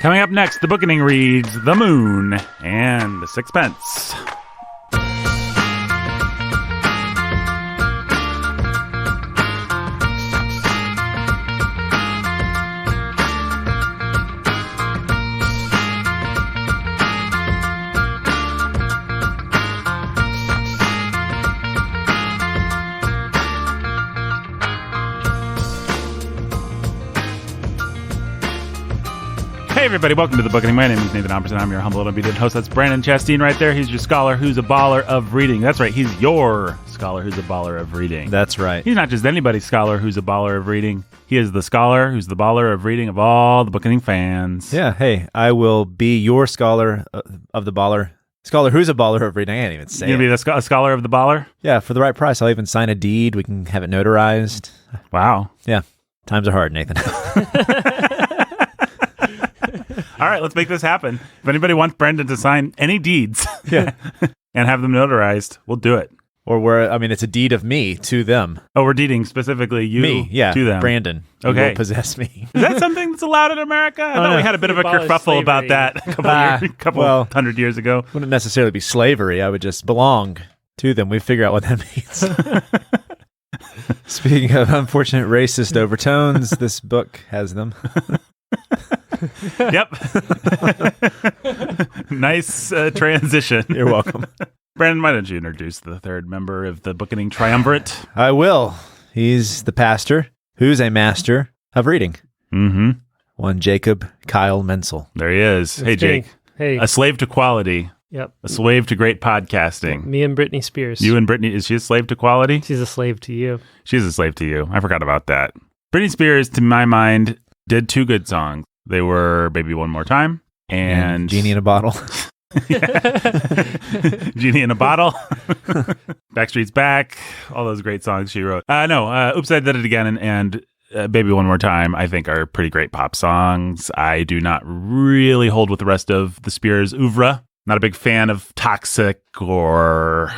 Coming up next, the Bookening reads The Moon and Sixpence. Hey everybody, welcome to the Bookening. My name is Nathan Albertson. I'm your humble and obedient host. That's Brandon Chastain right there. He's your scholar who's a baller of reading. That's right, he's your scholar who's a baller of reading. That's right. He's not just anybody's scholar who's a baller of reading. He is the scholar who's the baller of reading of all the Bookening fans. Yeah, hey, I will be your scholar of the baller. Scholar who's a baller of reading. I can't even say You're going to be the scholar of the baller? Yeah, for the right price. I'll even sign a deed. We can have it notarized. Wow. Yeah, times are hard, Nathan. All right, let's make this happen. If anybody wants Brendan to sign any deeds Yeah. and have them notarized, we'll do it. Or it's a deed of me to them. Oh, we're deeding specifically you to them. Brandon. Okay. You will possess me. Is that something that's allowed in America? I thought we had a bit of a kerfuffle about that a couple hundred years ago. Wouldn't necessarily be slavery. I would just belong to them. We figure out what that means. Speaking of unfortunate racist overtones, this book has them. Yep. Nice transition. You're welcome. Brandon, why don't you introduce the third member of the Bookening triumvirate? I will. He's the pastor who's a master of reading. Mm-hmm. One Jacob Kyle Menzel. There he is. That's hey, Jake. me. Hey. A slave to quality. Yep. A slave to great podcasting. Me and Britney Spears. You and Britney, is she a slave to quality? She's a slave to you. She's a slave to you. I forgot about that. Britney Spears, to my mind, did two good songs. They were Baby One More Time and Genie in a Bottle. Genie in a Bottle. Backstreet's Back. All those great songs she wrote. Oops, I Did It Again and Baby One More Time, I think, are pretty great pop songs. I do not really hold with the rest of the Spears oeuvre. Not a big fan of Toxic or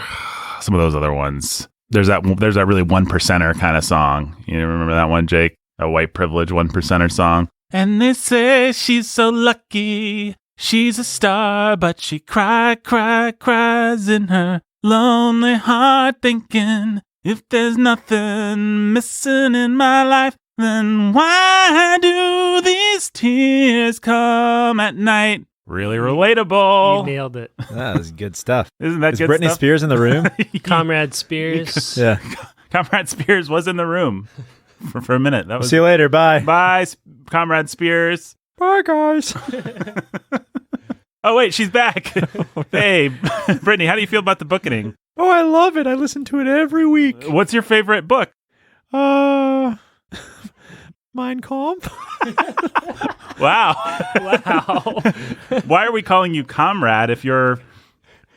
some of those other ones. There's that really one percenter kind of song. You remember that one, Jake? A white privilege one percenter song. And they say she's so lucky. She's a star, but she cries in her lonely heart, thinking, if there's nothing missing in my life, then why do these tears come at night? Really relatable. You nailed it. That was good stuff. Isn't that Is good Britney stuff? Spears in the room? Comrade Spears. Yeah. Comrade Spears was in the room for a minute. That was. See you later. Bye. Bye, Comrade Spears. Bye, guys. Oh, wait, she's back. Hey, Brittany, how do you feel about the Bookening? Oh, I love it. I listen to it every week. What's your favorite book? Mein Kampf. Wow. Wow. Why are we calling you Comrade if you're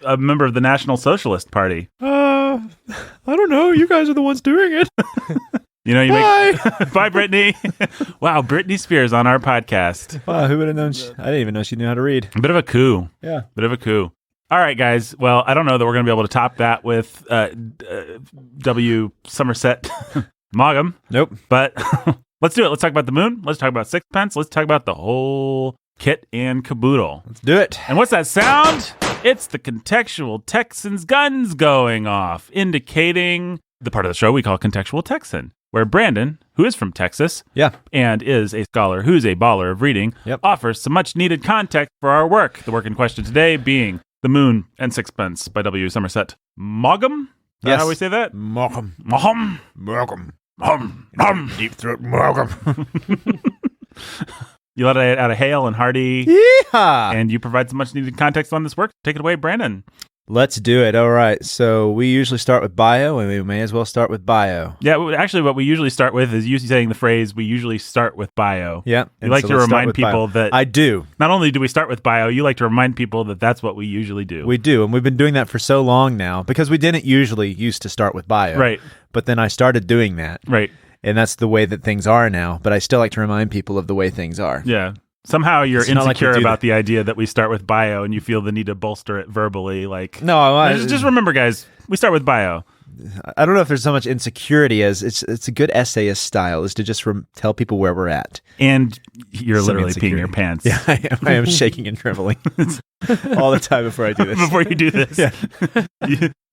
a member of the National Socialist Party? I don't know. You guys are the ones doing it. You know, Bye. Bye, Brittany. Wow, Britney Spears on our podcast. Wow, who would have known? I didn't even know she knew how to read. A bit of a coup. Yeah. Bit of a coup. All right, guys. Well, I don't know that we're going to be able to top that with W. Somerset Maugham. Nope. But let's do it. Let's talk about the moon. Let's talk about Sixpence. Let's talk about the whole kit and caboodle. Let's do it. And what's that sound? It's the contextual Texan's guns going off, indicating the part of the show we call Contextual Texan, where Brandon, who is from Texas, and is a scholar who's a baller of reading, offers some much-needed context for our work. The work in question today being The Moon and Sixpence by W. Somerset Maugham. Is that how we say that? Maugham. Maugham. Maugham. Maugham. Deep throat Maugham. You let it out of Hale and Hardy. Yeehaw! And you provide some much-needed context on this work. Take it away, Brandon. Let's do it. All right. So we usually start with bio, and we may as well start with bio. Yeah, actually, what we usually start with is you saying the phrase, we usually start with bio. Yeah. You like to remind people that... I do. Not only do we start with bio, you like to remind people that that's what we usually do. We do, and we've been doing that for so long now, because we didn't usually used to start with bio. Right. But then I started doing that. Right. And that's the way that things are now, but I still like to remind people of the way things are. Yeah. Somehow you're It's not like insecure we do about the idea that we start with bio and you feel the need to bolster it verbally. Like, No, just remember, guys, we start with bio. I don't know if there's so much insecurity as it's a good essayist style is to just tell people where we're at. And you're Some literally peeing insecurity. your pants. Yeah, I am shaking and trembling all the time before I do this. Before you do this. Yeah.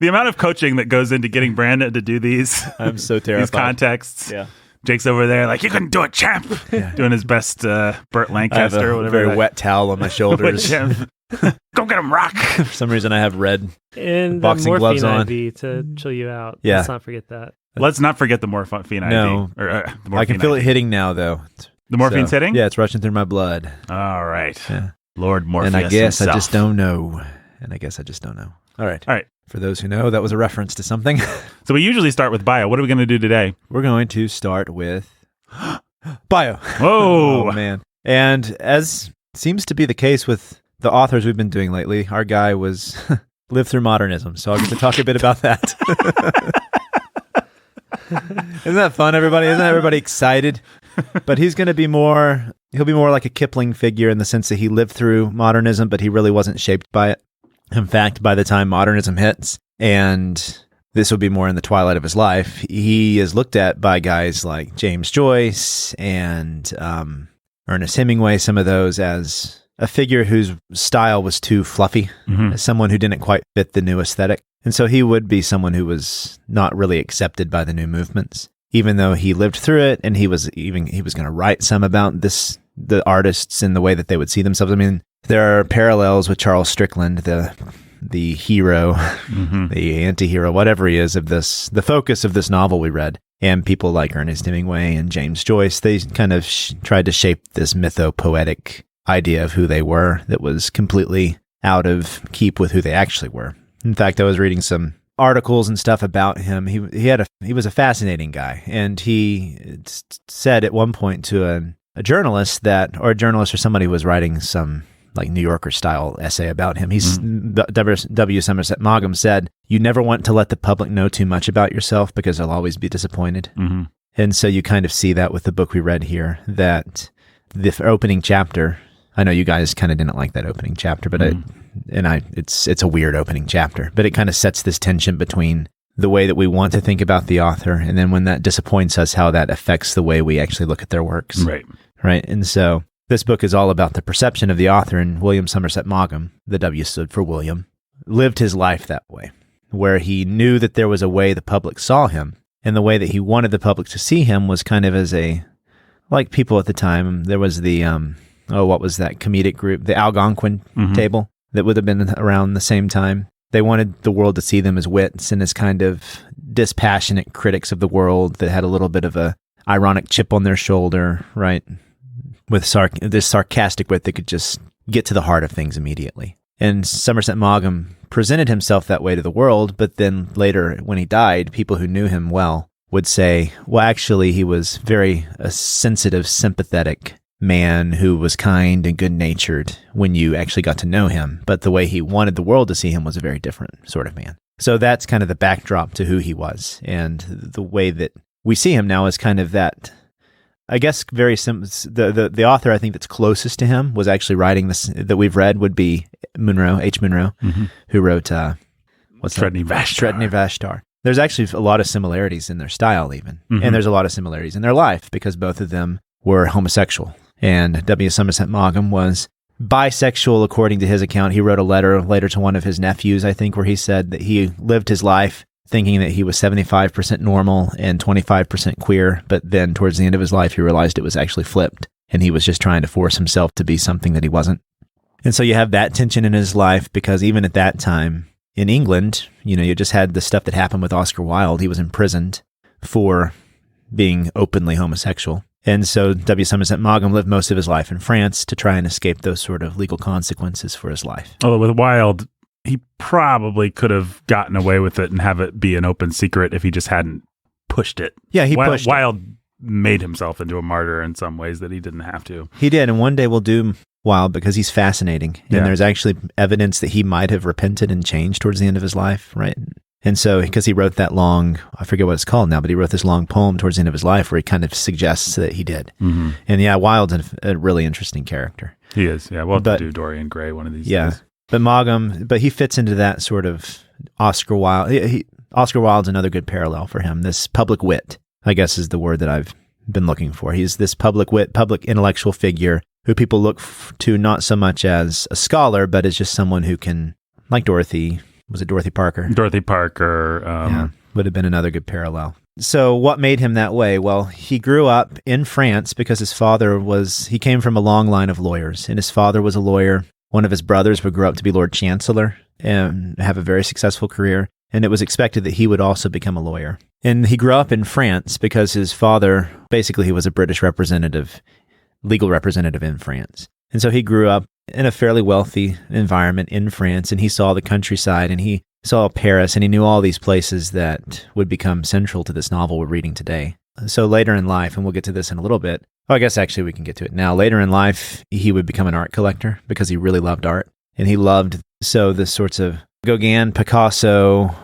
The amount of coaching that goes into getting Brandon to do these, I'm so terrified. these contexts. Yeah. Jake's over there like, you couldn't do it, champ. Yeah. Doing his best Burt I have Lancaster or a whatever. very wet towel on my shoulders. Go get him, Rock. For some reason, I have red. And the Boxing gloves morphine on. IV to chill you out. Yeah. Let's not forget that. Let's not forget the morphine IV. No. Or, the I can morphine feel IV. it hitting now, though. The morphine's hitting? Yeah, it's rushing through my blood. All right. Yeah. Lord Morpheus And I guess himself. I just don't know. All right. All right. For those who know, that was a reference to something. So we usually start with bio. What are we going to do today? We're going to start with bio. Whoa. Oh, man. And as seems to be the case with the authors we've been doing lately, our guy was lived through modernism. So I'll get to talk a bit about that. Isn't that fun, everybody? Isn't everybody excited? But he'll be more like a Kipling figure in the sense that he lived through modernism, but he really wasn't shaped by it. In fact, by the time modernism hits, and this will be more in the twilight of his life, he is looked at by guys like James Joyce and Ernest Hemingway, some of those, as a figure whose style was too fluffy, as someone who didn't quite fit the new aesthetic. And so he would be someone who was not really accepted by the new movements, even though he lived through it, and he was going to write some about the artists and the way that they would see themselves. I mean, there are parallels with Charles Strickland, the hero, the anti-hero, whatever he is of this, the focus of this novel we read. And people like Ernest Hemingway and James Joyce, they kind of tried to shape this mythopoetic idea of who they were that was completely out of keep with who they actually were. In fact, I was reading some articles and stuff about him. He was a fascinating guy, and he said at one point to a journalist or somebody who was writing some like New Yorker style essay about him. W. Somerset Maugham said, "You never want to let the public know too much about yourself because they'll always be disappointed." And so you kind of see that with the book we read here, that the opening chapter, I know you guys kind of didn't like that opening chapter, but it's a weird opening chapter, but it kind of sets this tension between the way that we want to think about the author, and then when that disappoints us, how that affects the way we actually look at their works. Right. And so this book is all about the perception of the author, and William Somerset Maugham, the W stood for William, lived his life that way, where he knew that there was a way the public saw him, and the way that he wanted the public to see him was kind of as like people at the time. There was the, what was that comedic group? The Algonquin table that would have been around the same time. They wanted the world to see them as wits and as kind of dispassionate critics of the world that had a little bit of a ironic chip on their shoulder, right? With this sarcastic wit that could just get to the heart of things immediately. And Somerset Maugham presented himself that way to the world, but then later, when he died, people who knew him well would say, well, actually, he was a sensitive, sympathetic man who was kind and good-natured when you actually got to know him. But the way he wanted the world to see him was a very different sort of man. So that's kind of the backdrop to who he was. And the way that we see him now is kind of that, I guess, very simple. The author I think that's closest to him was actually writing this that we've read would be H. Munro, who wrote Stretney Vashtar. There's actually a lot of similarities in their style even. And there's a lot of similarities in their life because both of them were homosexual. And W. Somerset Maugham was bisexual according to his account. He wrote a letter later to one of his nephews, I think, where he said that he lived his life thinking that he was 75% normal and 25% queer, but then towards the end of his life, he realized it was actually flipped, and he was just trying to force himself to be something that he wasn't. And so you have that tension in his life, because even at that time in England, you just had the stuff that happened with Oscar Wilde. He was imprisoned for being openly homosexual. And so W. Somerset Maugham lived most of his life in France to try and escape those sort of legal consequences for his life. Although with Wilde, he probably could have gotten away with it and have it be an open secret if he just hadn't pushed it. Yeah, he pushed it. Wilde made himself into a martyr in some ways that he didn't have to. He did, and one day we'll do Wilde because he's fascinating. And there's actually evidence that he might have repented and changed towards the end of his life, right? And so, because he wrote that long, I forget what it's called now, but he wrote this long poem towards the end of his life where he kind of suggests that he did. And yeah, Wilde's a really interesting character. He is, yeah. We'll have to do Dorian Gray one of these days. But Maugham, he fits into that sort of Oscar Wilde. Oscar Wilde's another good parallel for him. This public wit, I guess, is the word that I've been looking for. He's this public wit, public intellectual figure who people look to not so much as a scholar, but as just someone who can, like Dorothy. Was it Dorothy Parker? Dorothy Parker. Yeah, would have been another good parallel. So what made him that way? Well, he grew up in France because he came from a long line of lawyers, and his father was a lawyer. One of his brothers would grow up to be Lord Chancellor and have a very successful career, and it was expected that he would also become a lawyer. And he grew up in France because his father, basically he was a British representative, legal representative in France. And so he grew up in a fairly wealthy environment in France, and he saw the countryside, and he saw Paris, and he knew all these places that would become central to this novel we're reading today. So later in life, and we'll get to this in a little bit, I guess actually we can get to it now. Later in life, he would become an art collector because he really loved art, and he loved the sorts of Gauguin, Picasso,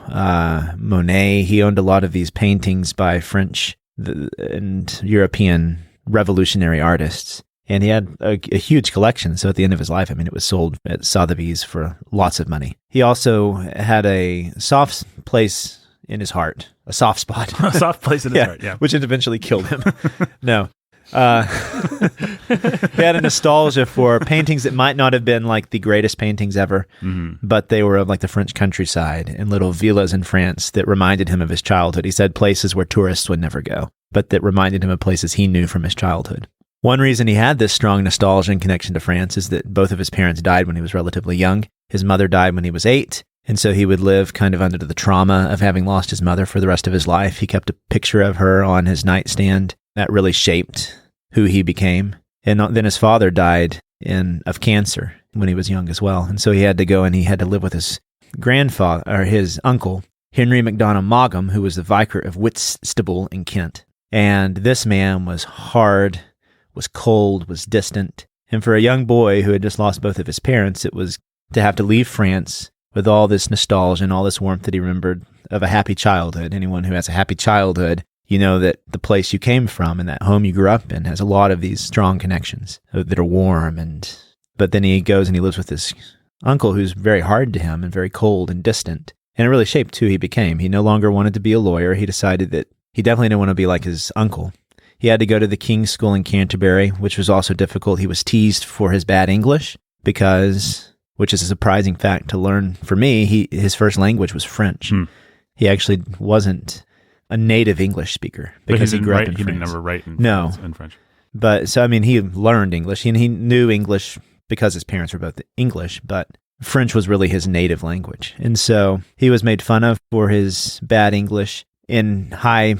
Monet. He owned a lot of these paintings by French and European revolutionary artists. And he had a huge collection. So at the end of his life, it was sold at Sotheby's for lots of money. He also had a soft place in his heart, a soft spot. A soft place in his heart, yeah. Which eventually killed him. No. He had a nostalgia for paintings that might not have been like the greatest paintings ever, but they were of like the French countryside and little villas in France that reminded him of his childhood. He said places where tourists would never go, but that reminded him of places he knew from his childhood. One reason he had this strong nostalgia and connection to France is that both of his parents died when he was relatively young. His mother died when he was 8, and so he would live kind of under the trauma of having lost his mother for the rest of his life. He kept a picture of her on his nightstand. That really shaped who he became. And then his father died of cancer when he was young as well, and so he had to go and he had to live with his grandfather, or his uncle, Henry MacDonald Maugham, who was the Vicar of Whitstable in Kent. And this man was hard, was cold, was distant. And for a young boy who had just lost both of his parents, it was to have to leave France with all this nostalgia and all this warmth that he remembered of a happy childhood. Anyone who has a happy childhood, you know that the place you came from and that home you grew up in has a lot of these strong connections that are warm. But then he goes and he lives with this uncle who's very hard to him and very cold and distant. And it really shaped who he became. He no longer wanted to be a lawyer. He decided that he definitely didn't want to be like his uncle. He had to go to the King's School in Canterbury, which was also difficult. He was teased for his bad English which is a surprising fact to learn for me, his first language was French. He actually wasn't a native English speaker because he grew up in France. He didn't never write in French. But so, he learned English and he knew English because his parents were both English, but French was really his native language. And so he was made fun of for his bad English in high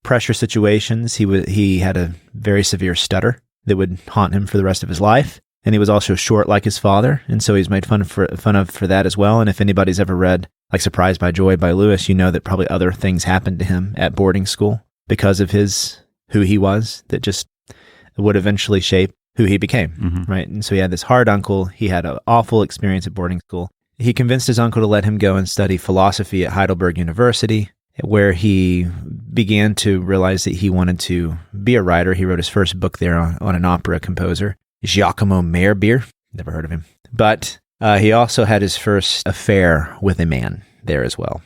pressure situations. He had a very severe stutter that would haunt him for the rest of his life, and he was also short like his father, and so he's made fun of for that as well. And if anybody's ever read like Surprised by Joy by Lewis, you know that probably other things happened to him at boarding school because of who he was that just would eventually shape who he became, right? And so he had this hard uncle. He had an awful experience at boarding school. He convinced his uncle to let him go and study philosophy at Heidelberg University, where he began to realize that he wanted to be a writer. He wrote his first book there on an opera composer, Giacomo Meyerbeer. Never heard of him. But he also had his first affair with a man there as well,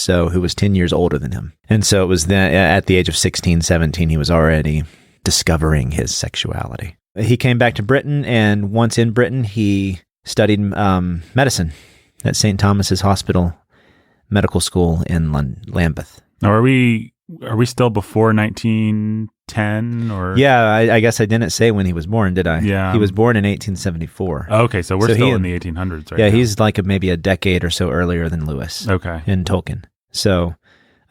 who was 10 years older than him. And so it was then, at the age of 16, 17, he was already discovering his sexuality. He came back to Britain, and once in Britain, he studied medicine at St. Thomas's Hospital Medical School in Lambeth. Now, are we still before 1910 or? Yeah, I guess I didn't say when he was born, did I? Yeah. He was born in 1874. Okay, so we're still in the 1800s right now. Yeah, he's like maybe a decade or so earlier than Lewis. Okay. And Tolkien. So,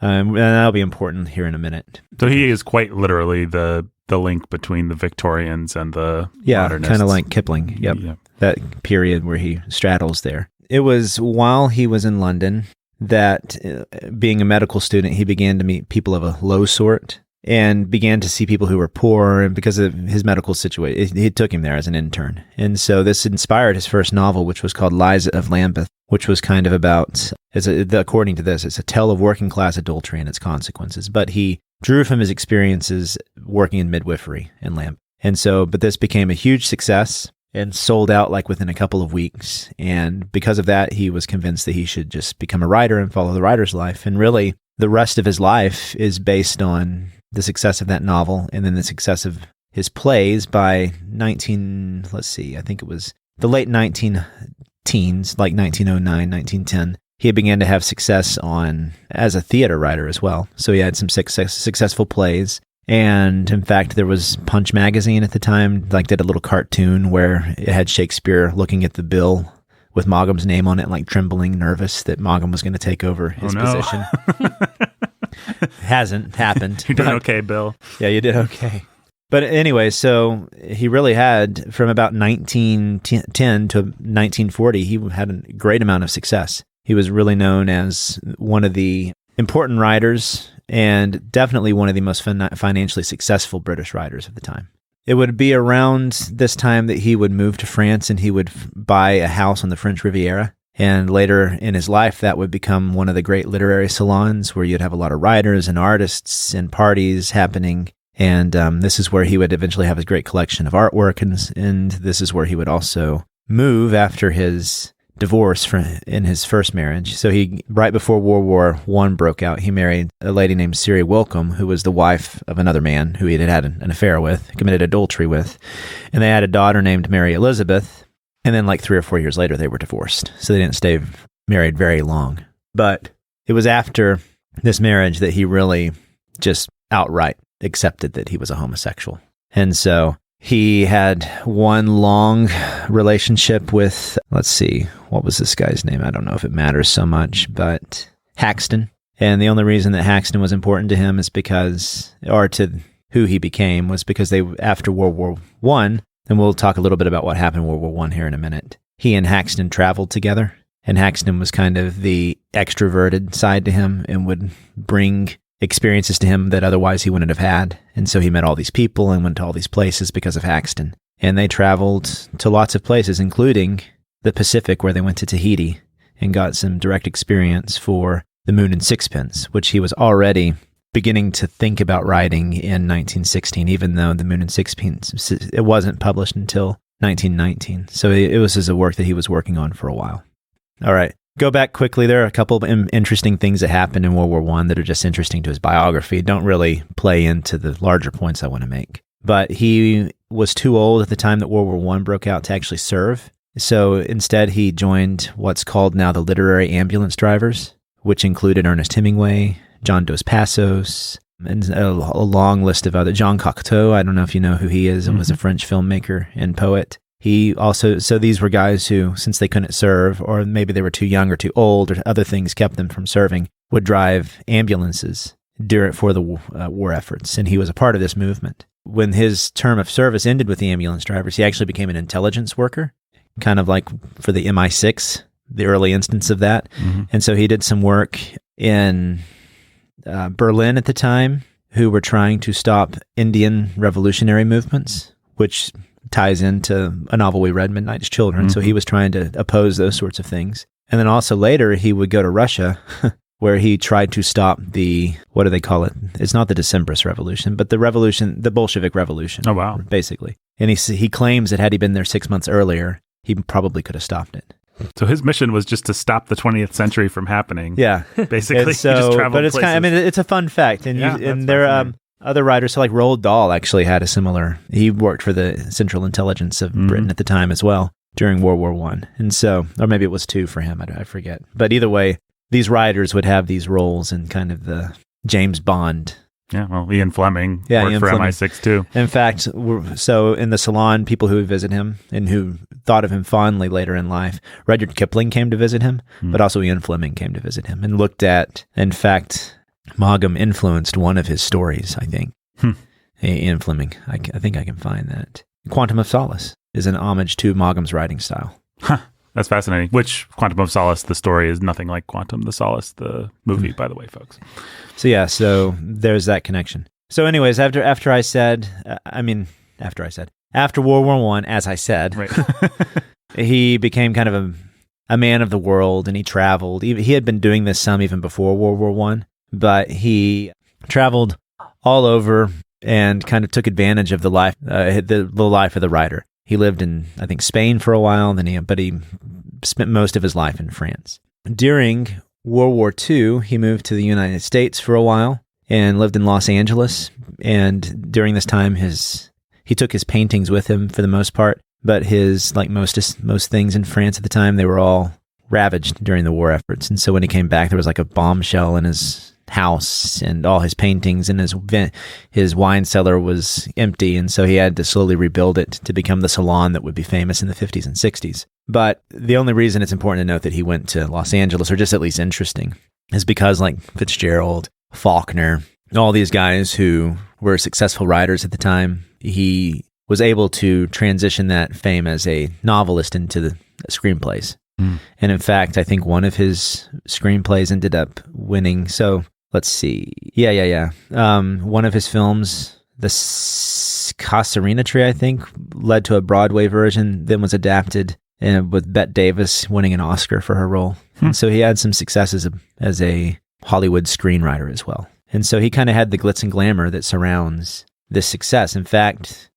and that'll be important here in a minute. So he is quite literally the link between the Victorians and the modernists. Kind of like Kipling. Yep. Yeah. That period where he straddles there. It was while he was in London that, being a medical student, he began to meet people of a low sort and began to see people who were poor, and because of his medical situation, it took him there as an intern. And so this inspired his first novel, which was called Liza of Lambeth, which was kind of about, according to this, it's a tale of working class adultery and its consequences. But he drew from his experiences working in midwifery in Lambeth. And so, but this became a huge success. and sold out like within a couple of weeks. And because of that, he was convinced that he should just become a writer and follow the writer's life. And really, the rest of his life is based on the success of that novel and then the success of his plays by I think it was the late 19-teens, like 1909, 1910. He began to have success as a theater writer as well. So he had some successful plays. And in fact, there was Punch magazine at the time, like did a little cartoon where it had Shakespeare looking at the bill with Maugham's name on it, like trembling, nervous that Maugham was going to take over his position. Hasn't happened. You're doing okay, Bill. Yeah, you did okay. But anyway, so he really had, from about 1910 to 1940, he had a great amount of success. He was really known as one of the important writers and definitely one of the most financially successful British writers of the time. It would be around this time that he would move to France and he would buy a house on the French Riviera. And later in his life, that would become one of the great literary salons where you'd have a lot of writers and artists and parties happening. And this is where he would eventually have his great collection of artwork. And this is where he would also move after his divorce in his first marriage. So right before World War I broke out, he married a lady named Siri Wilcombe, who was the wife of another man who he had an affair with, committed adultery with. And they had a daughter named Mary Elizabeth. And then like 3 or 4 years later, they were divorced. So they didn't stay married very long. But it was after this marriage that he really just outright accepted that he was a homosexual. And so he had one long relationship with, let's see, what was this guy's name? I don't know if it matters so much, but Haxton. And the only reason that Haxton was important to him is because, or to who he became, was because after World War I, and we'll talk a little bit about what happened in World War I here in a minute, he and Haxton traveled together. And Haxton was kind of the extroverted side to him and would bring experiences to him that otherwise he wouldn't have had. And so he met all these people and went to all these places because of Haxton. And they traveled to lots of places, including the Pacific, where they went to Tahiti and got some direct experience for the Moon and Sixpence, which he was already beginning to think about writing in 1916, even though the Moon and Sixpence, it wasn't published until 1919. So it was a work that he was working on for a while. All right. Go back quickly. There are a couple of interesting things that happened in World War I that are just interesting to his biography. Don't really play into the larger points I want to make. But he was too old at the time that World War I broke out to actually serve. So instead, he joined what's called now the literary ambulance drivers, which included Ernest Hemingway, John Dos Passos, and a long list of other. Jean Cocteau, I don't know if you know who he is, and was a French filmmaker and poet. He also, so these were guys who, since they couldn't serve, or maybe they were too young or too old, or other things kept them from serving, would drive ambulances for the war efforts. And he was a part of this movement. When his term of service ended with the ambulance drivers, he actually became an intelligence worker, kind of like for the MI6, the early instance of that. And so he did some work in Berlin at the time, who were trying to stop Indian revolutionary movements, which ties into a novel we read, Midnight's Children. So he was trying to oppose those sorts of things. And then also later, he would go to Russia, where he tried to stop the, what do they call it? It's not the Decembrist Revolution, but the revolution, the Bolshevik Revolution. Oh, wow. Basically. And he claims that had he been there 6 months earlier, he probably could have stopped it. So his mission was just to stop the 20th century from happening. Yeah. Basically, so, he just traveled but it's places. kind of, I mean, it's a fun fact. And, and there are other writers, so like Roald Dahl actually had a similar, he worked for the Central Intelligence of Britain at the time as well during World War I. And so, or maybe it was 2 for him, I forget. But either way, these writers would have these roles in kind of the James Bond. Yeah, well, Ian Fleming worked Ian for Fleming. MI6 too. In fact, so in the salon, people who would visit him and who thought of him fondly later in life, Rudyard Kipling came to visit him, but also Ian Fleming came to visit him and looked at, in fact, Maugham influenced one of his stories, I think. Ian Fleming, I think I can find that. Quantum of Solace is an homage to Maugham's writing style. That's fascinating. Which Quantum of Solace, the story is nothing like Quantum of Solace, the movie, by the way, folks. So yeah, so there's that connection. So anyways, after World War I, as I said, right. he became kind of a man of the world, and he traveled. He had been doing this some even before World War I, but he traveled all over and kind of took advantage of the life of the writer. He lived in, I think, Spain for a while, but he spent most of his life in France. During World War II, he moved to the United States for a while and lived in Los Angeles. And during this time, he took his paintings with him for the most part, but like most things in France at the time, they were all ravaged during the war efforts. And so when he came back, there was like a bombshell in his house, and all his paintings and his wine cellar was empty. And so he had to slowly rebuild it to become the salon that would be famous in the 50s and 60s. But the only reason it's important to note that he went to Los Angeles, or just at least interesting, is because like Fitzgerald, Faulkner, all these guys who were successful writers at the time, he was able to transition that fame as a novelist into the screenplays. And in fact, I think one of his screenplays ended up winning. So let's see. Yeah. One of his films, The Casuarina Tree, I think, led to a Broadway version, then was adapted, and with Bette Davis winning an Oscar for her role. And so he had some success as a Hollywood screenwriter as well. And so he kind of had the glitz and glamour that surrounds this success. In fact,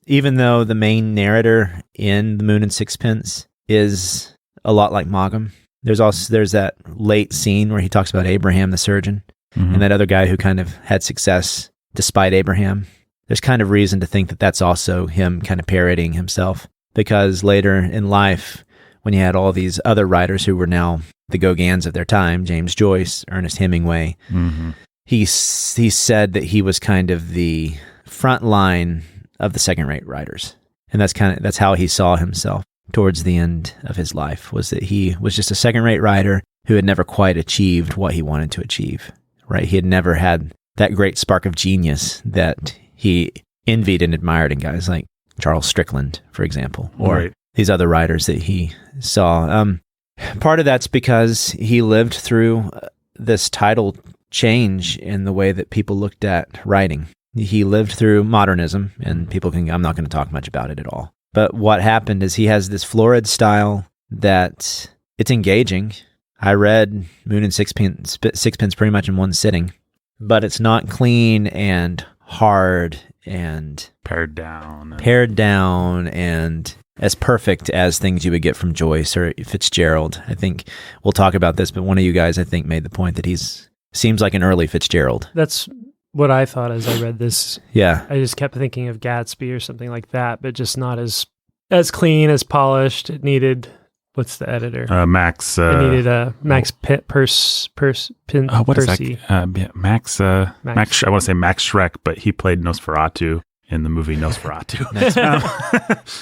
even though the main narrator in The Moon and Sixpence is a lot like Maugham, there's that late scene where he talks about Abraham the surgeon and that other guy who kind of had success despite Abraham. There's kind of reason to think that that's also him kind of parodying himself, because later in life, when you had all these other writers who were now the Gauguins of their time, James Joyce, Ernest Hemingway, he said that he was kind of the front line of the second-rate writers. And that's how he saw himself towards the end of his life, was that he was just a second-rate writer who had never quite achieved what he wanted to achieve, right? He had never had that great spark of genius that he envied and admired in guys like Charles Strickland, for example, or these other writers that he saw. Part of that's because he lived through this tidal change in the way that people looked at writing. He lived through modernism, and I'm not going to talk much about it at all. But what happened is he has this florid style that it's engaging. I read Moon and Sixpence pretty much in one sitting, but it's not clean and hard and pared down and as perfect as things you would get from Joyce or Fitzgerald. I think we'll talk about this, but one of you guys, I think, made the point that seems like an early Fitzgerald. That's what I thought as I read this. Yeah. I just kept thinking of Gatsby or something like that, but just not as clean, as polished. It needed, what's the editor? Max. It needed a Max Percy. What is that? Max. I want to say Max Schreck, but he played Nosferatu in the movie Nosferatu.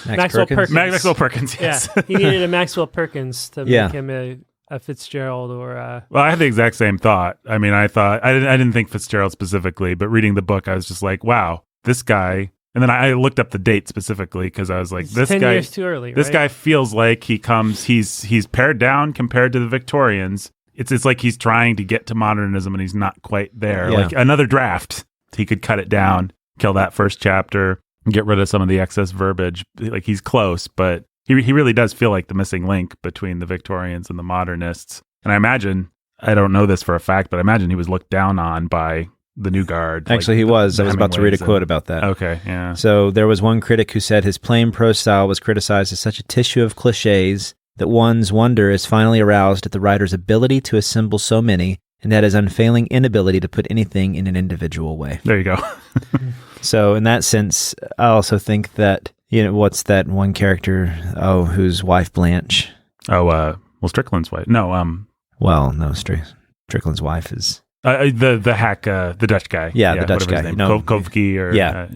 Maxwell Perkins. Maxwell Perkins, yes. Yeah, he needed a Maxwell Perkins to make him a Fitzgerald or a... Well, I had the exact same thought. I mean, I didn't think Fitzgerald specifically, but reading the book, I was just like, wow, this guy... And then I looked up the date specifically because I was like, this 10 guy... years too early, This right? guy feels like he's pared down compared to the Victorians. It's like he's trying to get to modernism and he's not quite there. Yeah. Like another draft, he could cut it down, kill that first chapter, and get rid of some of the excess verbiage. Like he's close, but he really does feel like the missing link between the Victorians and the modernists. And I imagine, I don't know this for a fact, but I imagine he was looked down on by the New Guard. Actually, he was. I was about to read a quote about that. Okay, yeah. So there was one critic who said his plain prose style was criticized as such a tissue of cliches that one's wonder is finally aroused at the writer's ability to assemble so many, and at his unfailing inability to put anything in an individual way. There you go. So in that sense, I also think that, what's that one character, whose wife Blanche? Strickland's wife. No, no, Strickland's wife is... the hack, the Dutch guy. Yeah, the Dutch guy. Kovke or... Yeah.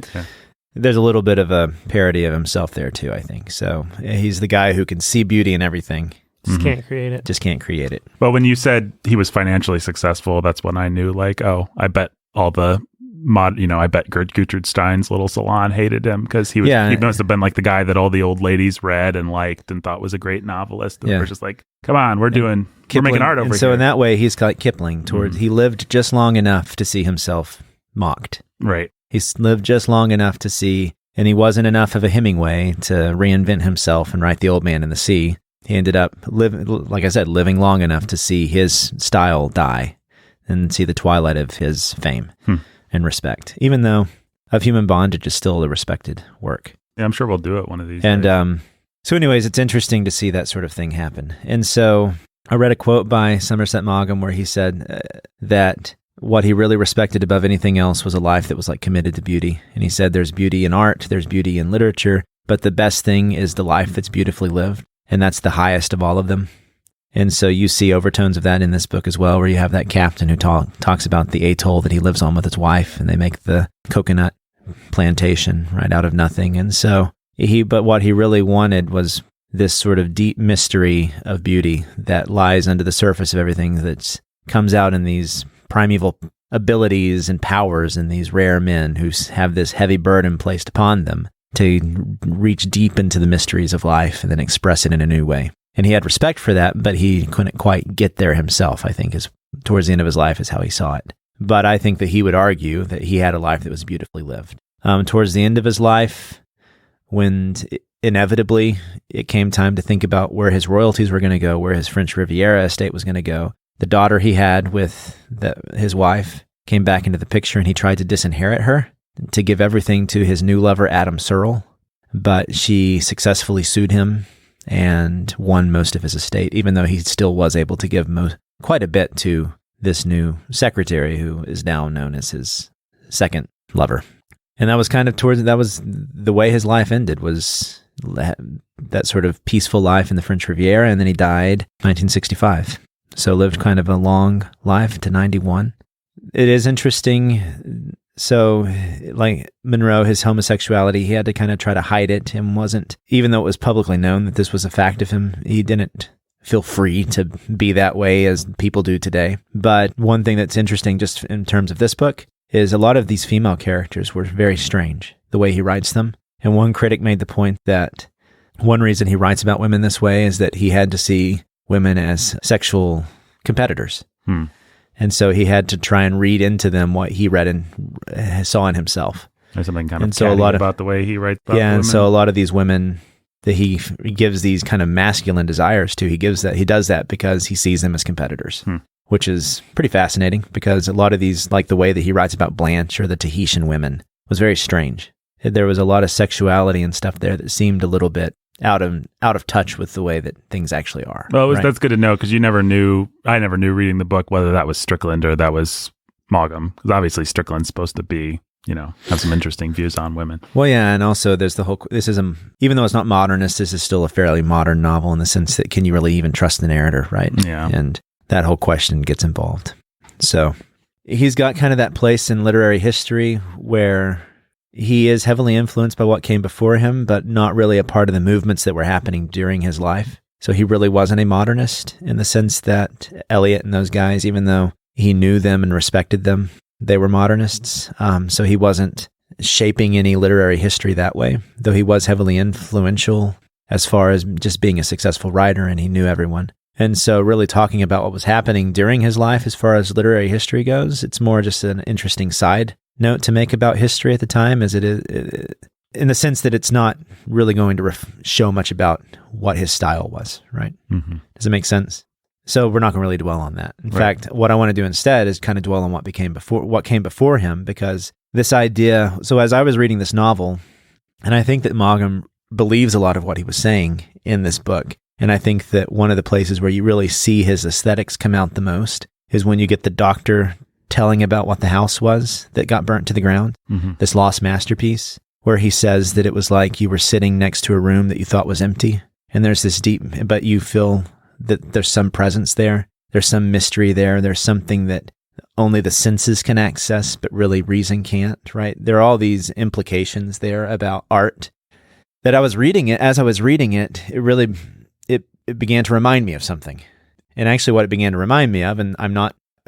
There's a little bit of a parody of himself there too, I think. So he's the guy who can see beauty in everything. Just can't create it. Just can't create it. But when you said he was financially successful, that's when I knew, like, I bet all the I bet Gertrude Stein's little salon hated him because he must have been like the guy that all the old ladies read and liked and thought was a great novelist. And we're just like, come on, we're making art over here. So in that way, he's like Kipling. He lived just long enough to see himself mocked. Right. He's lived just long enough to see, and he wasn't enough of a Hemingway to reinvent himself and write The Old Man and the Sea. He ended up living long enough to see his style die and see the twilight of his fame and respect, even though Of Human Bondage is still a respected work. Yeah, I'm sure we'll do it one of these And days. so anyways, it's interesting to see that sort of thing happen. And so I read a quote by Somerset Maugham where he said that what he really respected above anything else was a life that was like committed to beauty. And he said there's beauty in art, there's beauty in literature, but the best thing is the life that's beautifully lived. And that's the highest of all of them. And so you see overtones of that in this book as well, where you have that captain who talks about the atoll that he lives on with his wife, and they make the coconut plantation right out of nothing. And so but what he really wanted was this sort of deep mystery of beauty that lies under the surface of everything that comes out in these primeval abilities and powers in these rare men who have this heavy burden placed upon them to reach deep into the mysteries of life and then express it in a new way. And he had respect for that, but he couldn't quite get there himself, I think, is towards the end of his life is how he saw it. But I think that he would argue that he had a life that was beautifully lived. Towards the end of his life, when inevitably it came time to think about where his royalties were going to go, where his French Riviera estate was going to go, the daughter he had with his wife came back into the picture, and he tried to disinherit her to give everything to his new lover, Adam Searle. But she successfully sued him and won most of his estate, even though he still was able to give quite a bit to this new secretary, who is now known as his second lover. And that was that was the way his life ended, was that sort of peaceful life in the French Riviera, and then he died 1965. So lived kind of a long life to 91. It is interesting. So like Monroe, his homosexuality, he had to kind of try to hide it, and wasn't, even though it was publicly known that this was a fact of him, he didn't feel free to be that way as people do today. But one thing that's interesting just in terms of this book is a lot of these female characters were very strange, the way he writes them. And one critic made the point that one reason he writes about women this way is that he had to see women as sexual competitors. And so he had to try and read into them what he read and saw in himself. There's something kind of catty about the way he writes about women. And so a lot of these women that he gives these kind of masculine desires to, he does that because he sees them as competitors, which is pretty fascinating, because a lot of these, like the way that he writes about Blanche or the Tahitian women, was very strange. There was a lot of sexuality and stuff there that seemed a little bit out of touch with the way that things actually are. Well, that's good to know, because I never knew reading the book whether that was Strickland or that was Maugham, because obviously Strickland's supposed to be, have some interesting views on women. Well, yeah, and also there's even though it's not modernist, this is still a fairly modern novel in the sense that can you really even trust the narrator, right? Yeah. And that whole question gets involved. So he's got kind of that place in literary history where he is heavily influenced by what came before him, but not really a part of the movements that were happening during his life. So he really wasn't a modernist in the sense that Eliot and those guys, even though he knew them and respected them, they were modernists. So he wasn't shaping any literary history that way, though he was heavily influential as far as just being a successful writer, and he knew everyone. And so really talking about what was happening during his life as far as literary history goes, it's more just an interesting side note to make about history at the time, as it is in the sense that it's not really going to show much about what his style was, right? Mm-hmm. Does it make sense? So we're not going to really dwell on that. In fact, what I want to do instead is kind of dwell on what came before him, because this idea, so as I was reading this novel, and I think that Maugham believes a lot of what he was saying in this book, and I think that one of the places where you really see his aesthetics come out the most is when you get the doctor telling about what the house was that got burnt to the ground, this lost masterpiece, where he says that it was like you were sitting next to a room that you thought was empty, and there's this deep, but you feel that there's some presence there, there's some mystery there, there's something that only the senses can access, but really reason can't, right? There are all these implications there about art that as I was reading it, it really, it began to remind me of something. And actually what it began to remind me of, and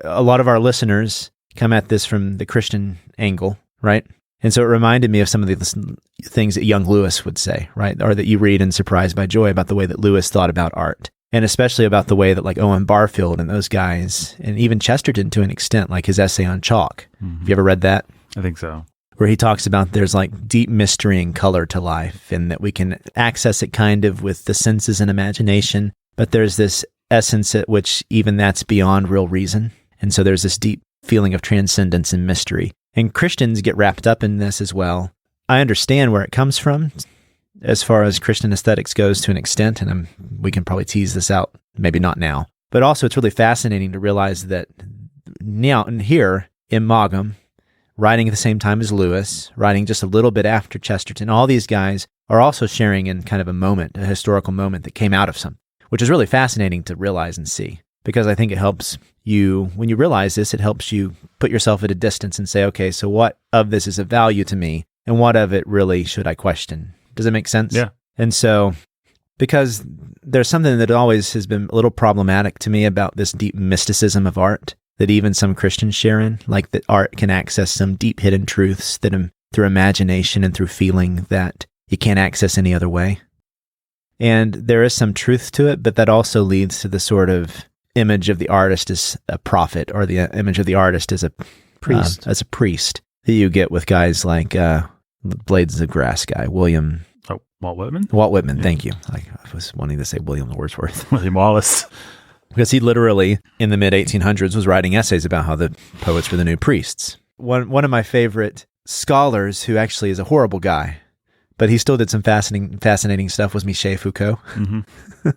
a lot of our listeners come at this from the Christian angle, right? And so it reminded me of some of the things that young Lewis would say, right? Or that you read in Surprised by Joy about the way that Lewis thought about art. And especially about the way that like Owen Barfield and those guys, and even Chesterton to an extent, like his essay on chalk. Have you ever read that? I think so. Where he talks about there's like deep mystery and color to life, and that we can access it kind of with the senses and imagination, but there's this essence at which even that's beyond real reason. And so there's this deep feeling of transcendence and mystery. And Christians get wrapped up in this as well. I understand where it comes from as far as Christian aesthetics goes to an extent, and we can probably tease this out, maybe not now. But also it's really fascinating to realize that now and here in Maugham, writing at the same time as Lewis, writing just a little bit after Chesterton, all these guys are also sharing in kind of a moment, a historical moment that came out of some, which is really fascinating to realize and see, because I think it helps you, when you realize this, it helps you put yourself at a distance and say, okay, so what of this is of value to me, and what of it really should I question? Does it make sense? Yeah. And so, because there's something that always has been a little problematic to me about this deep mysticism of art, that even some Christians share in, like that art can access some deep hidden truths that through imagination and through feeling that you can't access any other way. And there is some truth to it, but that also leads to the sort of image of the artist as a prophet, or the image of the artist as a priest, that you get with guys like Blades of Grass guy, William. Oh, Walt Whitman? Walt Whitman, thank you. I was wanting to say William Wordsworth. William Wallace. Because he literally, in the mid-1800s, was writing essays about how the poets were the new priests. One of my favorite scholars, who actually is a horrible guy, but he still did some fascinating stuff, was Michel Foucault. Mm-hmm.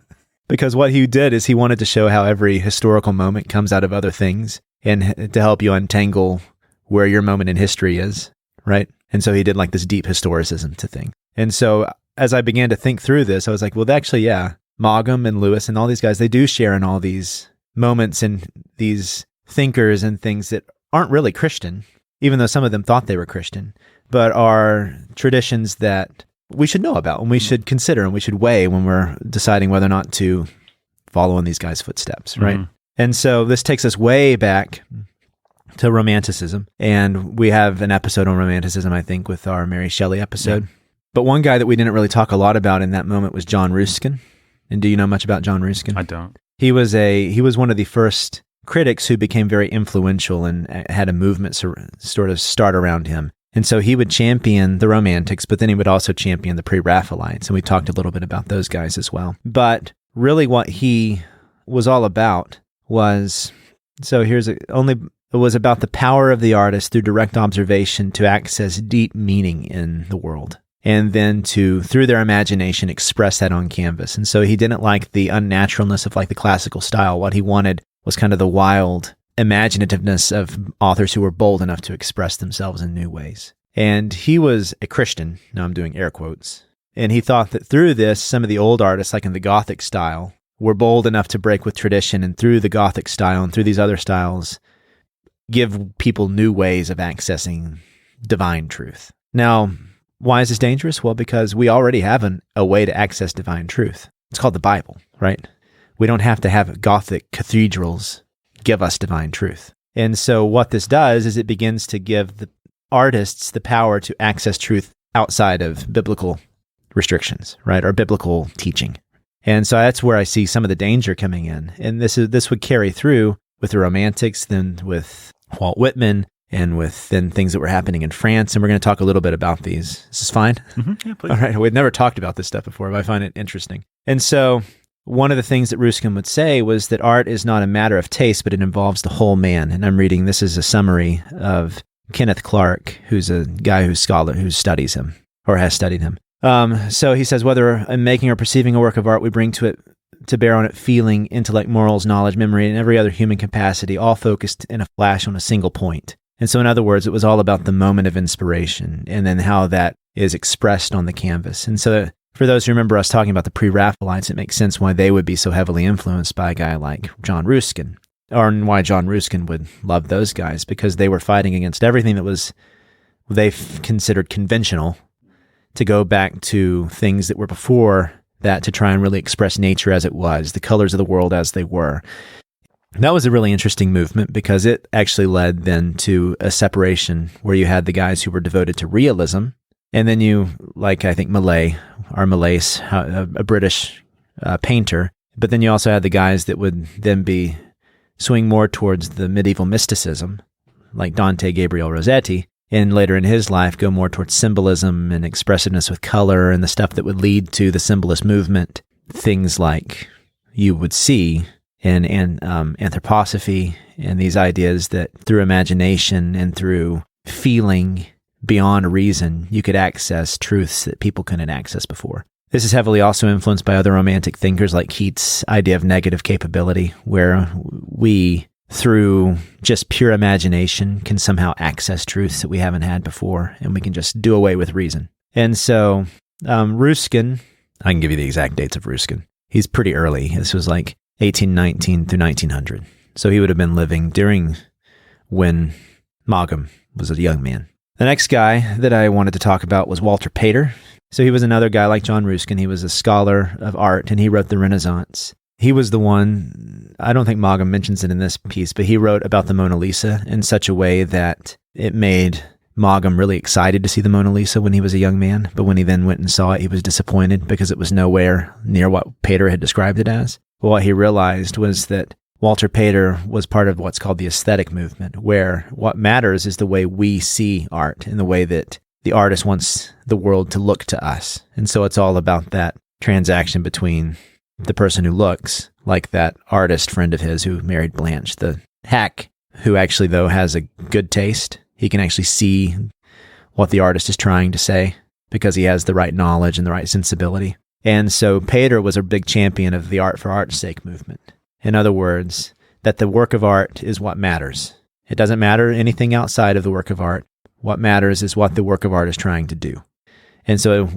Because what he did is he wanted to show how every historical moment comes out of other things, and to help you untangle where your moment in history is, right? And so he did like this deep historicism to thing. And so as I began to think through this, I was like, well, actually, yeah, Maugham and Lewis and all these guys, they do share in all these moments and these thinkers and things that aren't really Christian, even though some of them thought they were Christian, but are traditions that we should know about and we should consider and we should weigh when we're deciding whether or not to follow in these guys' footsteps, right? Mm-hmm. And so this takes us way back to Romanticism, and we have an episode on Romanticism, I think, with our Mary Shelley episode. Yeah. But one guy that we didn't really talk a lot about in that moment was John Ruskin. And do you know much about John Ruskin? I don't. He was one of the first critics who became very influential and had a movement sort of start around him. And so he would champion the Romantics, but then he would also champion the Pre-Raphaelites. And we talked a little bit about those guys as well. But really what he was all about was, it was about the power of the artist through direct observation to access deep meaning in the world, and then to, through their imagination, express that on canvas. And so he didn't like the unnaturalness of like the classical style. What he wanted was kind of the wild imaginativeness of authors who were bold enough to express themselves in new ways. And he was a Christian. Now I'm doing air quotes. And he thought that through this, some of the old artists, like in the Gothic style, were bold enough to break with tradition, and through the Gothic style and through these other styles, give people new ways of accessing divine truth. Now, why is this dangerous? Well, because we already have a way to access divine truth. It's called the Bible, right? We don't have to have Gothic cathedrals give us divine truth. And so what this does is it begins to give the artists the power to access truth outside of biblical restrictions, right? Or biblical teaching. And so that's where I see some of the danger coming in. And this would carry through with the Romantics, then with Walt Whitman, and with then things that were happening in France. And we're going to talk a little bit about these. Is this fine? Mm-hmm. Yeah, please. All right. We've never talked about this stuff before, but I find it interesting. And so one of the things that Ruskin would say was that art is not a matter of taste, but it involves the whole man. And I'm reading, this is a summary of Kenneth Clark, who's a guy who studies him or has studied him. So he says, whether in making or perceiving a work of art, we bring to bear on it feeling, intellect, morals, knowledge, memory, and every other human capacity, all focused in a flash on a single point. And so in other words, it was all about the moment of inspiration and then how that is expressed on the canvas. And so for those who remember us talking about the Pre-Raphaelites, it makes sense why they would be so heavily influenced by a guy like John Ruskin, or why John Ruskin would love those guys, because they were fighting against everything that was they considered conventional, to go back to things that were before that, to try and really express nature as it was, the colors of the world as they were. That was a really interesting movement, because it actually led then to a separation where you had the guys who were devoted to realism, and then you, like I think Millais, a British painter, but then you also had the guys that would then be swing more towards the medieval mysticism, like Dante Gabriel Rossetti, and later in his life go more towards symbolism and expressiveness with color and the stuff that would lead to the symbolist movement, things like you would see in anthroposophy, and these ideas that through imagination and through feeling beyond reason, you could access truths that people couldn't access before. This is heavily also influenced by other romantic thinkers like Keats' idea of negative capability, where we, through just pure imagination, can somehow access truths that we haven't had before, and we can just do away with reason. And so Ruskin, I can give you the exact dates of Ruskin. He's pretty early. This was like 1819 through 1900. So he would have been living during when Maugham was a young man. The next guy that I wanted to talk about was Walter Pater. So he was another guy like John Ruskin. He was a scholar of art, and he wrote the Renaissance. He was the one, I don't think Maugham mentions it in this piece, but he wrote about the Mona Lisa in such a way that it made Maugham really excited to see the Mona Lisa when he was a young man. But when he then went and saw it, he was disappointed because it was nowhere near what Pater had described it as. But what he realized was that Walter Pater was part of what's called the aesthetic movement, where what matters is the way we see art and the way that the artist wants the world to look to us. And so it's all about that transaction between the person who looks, like that artist friend of his who married Blanche, the hack, who actually, though, has a good taste. He can actually see what the artist is trying to say because he has the right knowledge and the right sensibility. And so Pater was a big champion of the art for art's sake movement. In other words, that the work of art is what matters. It doesn't matter anything outside of the work of art. What matters is what the work of art is trying to do. And so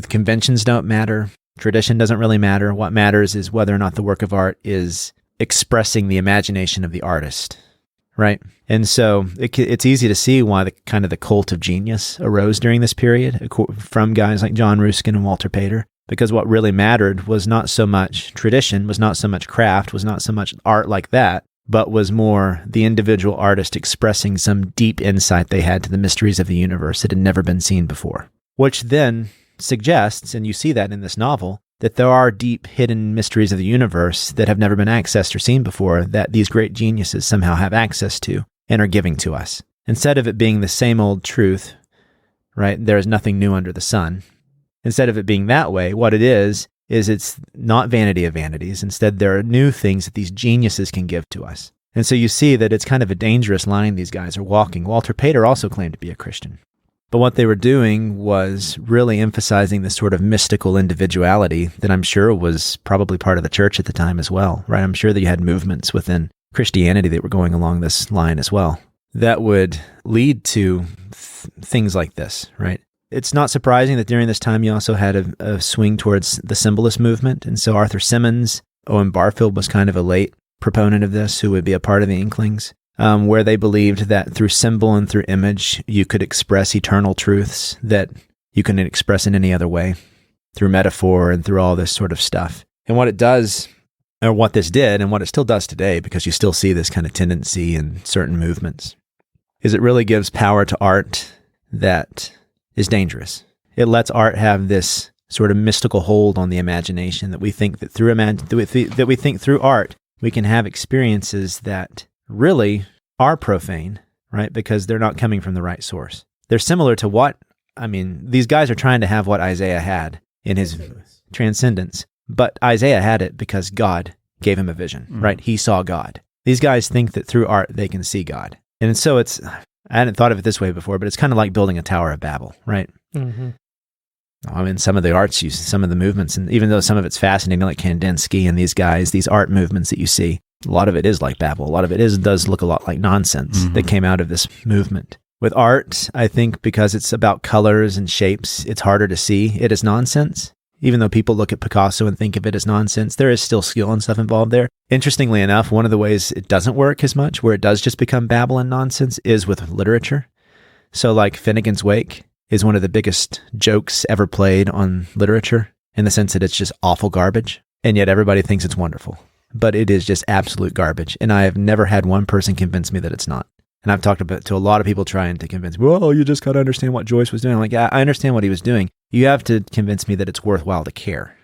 conventions don't matter. Tradition doesn't really matter. What matters is whether or not the work of art is expressing the imagination of the artist, right? And so it's easy to see why the cult of genius arose during this period from guys like John Ruskin and Walter Pater, because what really mattered was not so much tradition, was not so much craft, was not so much art like that, but was more the individual artist expressing some deep insight they had to the mysteries of the universe that had never been seen before. Which then suggests, and you see that in this novel, that there are deep hidden mysteries of the universe that have never been accessed or seen before that these great geniuses somehow have access to and are giving to us. Instead of it being the same old truth, right, there is nothing new under the sun. Instead of it being that way, what it is it's not vanity of vanities. Instead, there are new things that these geniuses can give to us. And so you see that it's kind of a dangerous line these guys are walking. Walter Pater also claimed to be a Christian. But what they were doing was really emphasizing this sort of mystical individuality that I'm sure was probably part of the church at the time as well, right? I'm sure that you had movements within Christianity that were going along this line as well that would lead to things like this, right? It's not surprising that during this time you also had a swing towards the symbolist movement. And so Arthur Symonds, Owen Barfield was kind of a late proponent of this, who would be a part of the Inklings, where they believed that through symbol and through image, you could express eternal truths that you couldn't express in any other way, through metaphor and through all this sort of stuff. And what it does, or what this did, and what it still does today, because you still see this kind of tendency in certain movements, is it really gives power to art that is dangerous. It lets art have this sort of mystical hold on the imagination that we think that through art we can have experiences that really are profane, right? Because they're not coming from the right source. They're similar to these guys are trying to have what Isaiah had in his transcendence, but Isaiah had it because God gave him a vision, right? He saw God. These guys think that through art they can see God. And so I hadn't thought of it this way before, but it's kind of like building a Tower of Babel, right? Mm-hmm. I mean, some of the arts use some of the movements, and even though some of it's fascinating, like Kandinsky and these guys, these art movements that you see, a lot of it is like Babel. A lot of it does look a lot like nonsense that came out of this movement. With art, I think because it's about colors and shapes, it's harder to see it as nonsense. Even though people look at Picasso and think of it as nonsense, there is still skill and stuff involved there. Interestingly enough, one of the ways it doesn't work as much, where it does just become babble and nonsense, is with literature. So like Finnegan's Wake is one of the biggest jokes ever played on literature, in the sense that it's just awful garbage, and yet everybody thinks it's wonderful. But it is just absolute garbage, and I have never had one person convince me that it's not. And I've talked to a lot of people trying to convince me, well, you just got to understand what Joyce was doing. I'm like, yeah, I understand what he was doing. You have to convince me that it's worthwhile to care.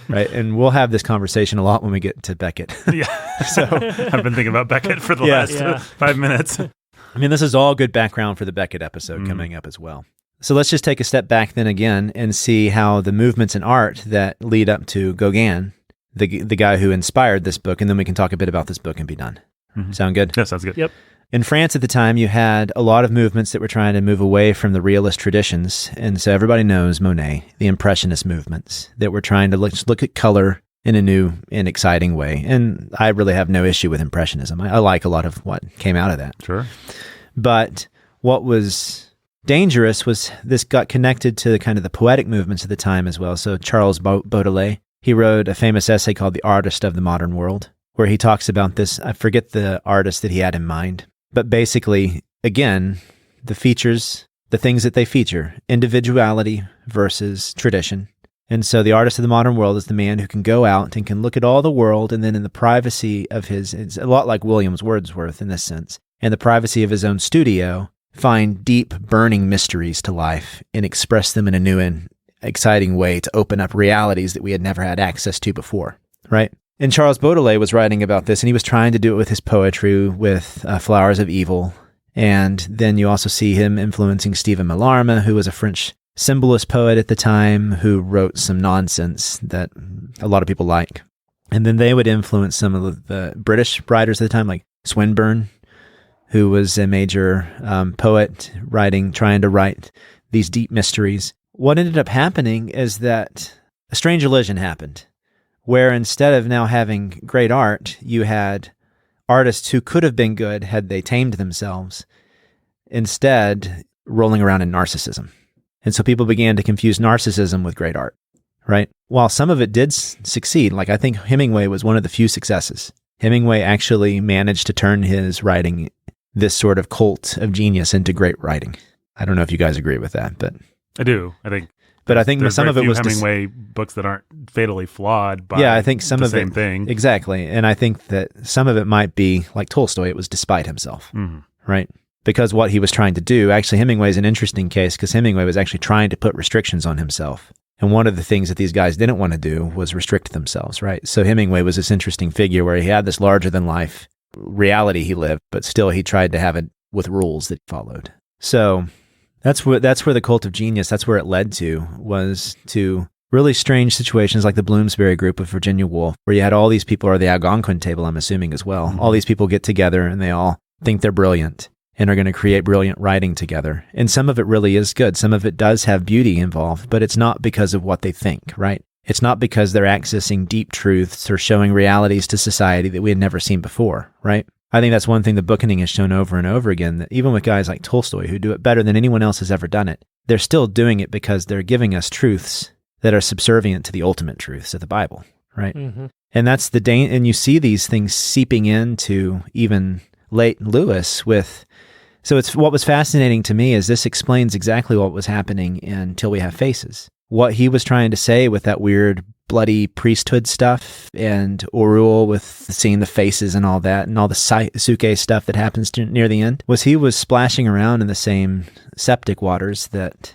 Right? And we'll have this conversation a lot when we get to Beckett. Yeah. So I've been thinking about Beckett for the last 5 minutes. I mean, this is all good background for the Beckett episode coming up as well. So let's just take a step back then again and see how the movements in art that lead up to Gauguin, the guy who inspired this book, and then we can talk a bit about this book and be done. Sound good? Yeah, sounds good. Yep. In France at the time, you had a lot of movements that were trying to move away from the realist traditions. And so everybody knows Monet, the Impressionist movements that were trying to look at color in a new and exciting way. And I really have no issue with Impressionism. I like a lot of what came out of that. Sure. But what was dangerous was this got connected to kind of the poetic movements of the time as well. So Charles Baudelaire, he wrote a famous essay called The Artist of the Modern World, where he talks about this. I forget the artist that he had in mind. But basically, again, the features, the things that they feature, individuality versus tradition. And so the artist of the modern world is the man who can go out and can look at all the world, and then in the privacy of it's a lot like Williams Wordsworth in this sense, in the privacy of his own studio, find deep, burning mysteries to life and express them in a new and exciting way to open up realities that we had never had access to before, right? And Charles Baudelaire was writing about this, and he was trying to do it with his poetry, with Flowers of Evil. And then you also see him influencing Stephen Mallarmé, who was a French symbolist poet at the time, who wrote some nonsense that a lot of people like. And then they would influence some of the British writers at the time, like Swinburne, who was a major poet trying to write these deep mysteries. What ended up happening is that a strange illusion happened, where instead of now having great art, you had artists who could have been good had they tamed themselves, instead rolling around in narcissism. And so people began to confuse narcissism with great art, right? While some of it did succeed, like I think Hemingway was one of the few successes. Hemingway actually managed to turn his writing, this sort of cult of genius, into great writing. I don't know if you guys agree with that, but I do. I think some of it was Hemingway books that aren't fatally flawed by I think some the of same it, thing. Exactly. And I think that some of it might be like Tolstoy, it was despite himself, right? Because what he was trying to do, actually Hemingway is an interesting case because Hemingway was actually trying to put restrictions on himself. And one of the things that these guys didn't want to do was restrict themselves, right? So Hemingway was this interesting figure where he had this larger than life reality he lived, but still he tried to have it with rules that he followed. So that's where the cult of genius, that's where it led to, was to really strange situations like the Bloomsbury group of Virginia Woolf, where you had all these people, or the Algonquin table, I'm assuming as well. All these people get together and they all think they're brilliant and are going to create brilliant writing together. And some of it really is good. Some of it does have beauty involved, but it's not because of what they think, right? It's not because they're accessing deep truths or showing realities to society that we had never seen before, right? I think that's one thing that Bookening has shown over and over again, that even with guys like Tolstoy, who do it better than anyone else has ever done it, they're still doing it because they're giving us truths that are subservient to the ultimate truths of the Bible, right? Mm-hmm. And that's and you see these things seeping into even late Lewis with. So what was fascinating to me is this explains exactly what was happening in Till We Have Faces. What he was trying to say with that weird bloody priesthood stuff, and Orul with seeing the faces and all that, and all the suke stuff that happens near the end, was he was splashing around in the same septic waters that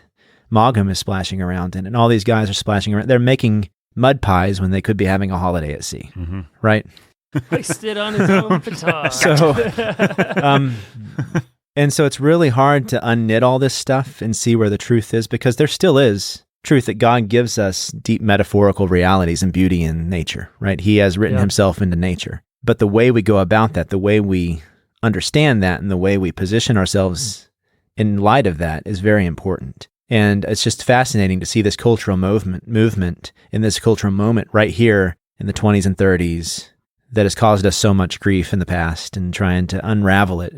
Maugham is splashing around in, and all these guys are splashing around. They're making mud pies when they could be having a holiday at sea, right? Hoisted on his own petard. So, and so it's really hard to unknit all this stuff and see where the truth is, because there still is truth that God gives us deep metaphorical realities and beauty in nature, right? He has written himself into nature. But the way we go about that, the way we understand that, and the way we position ourselves in light of that is very important. And it's just fascinating to see this cultural movement in this cultural moment right here in the 20s and 30s that has caused us so much grief in the past, and trying to unravel it.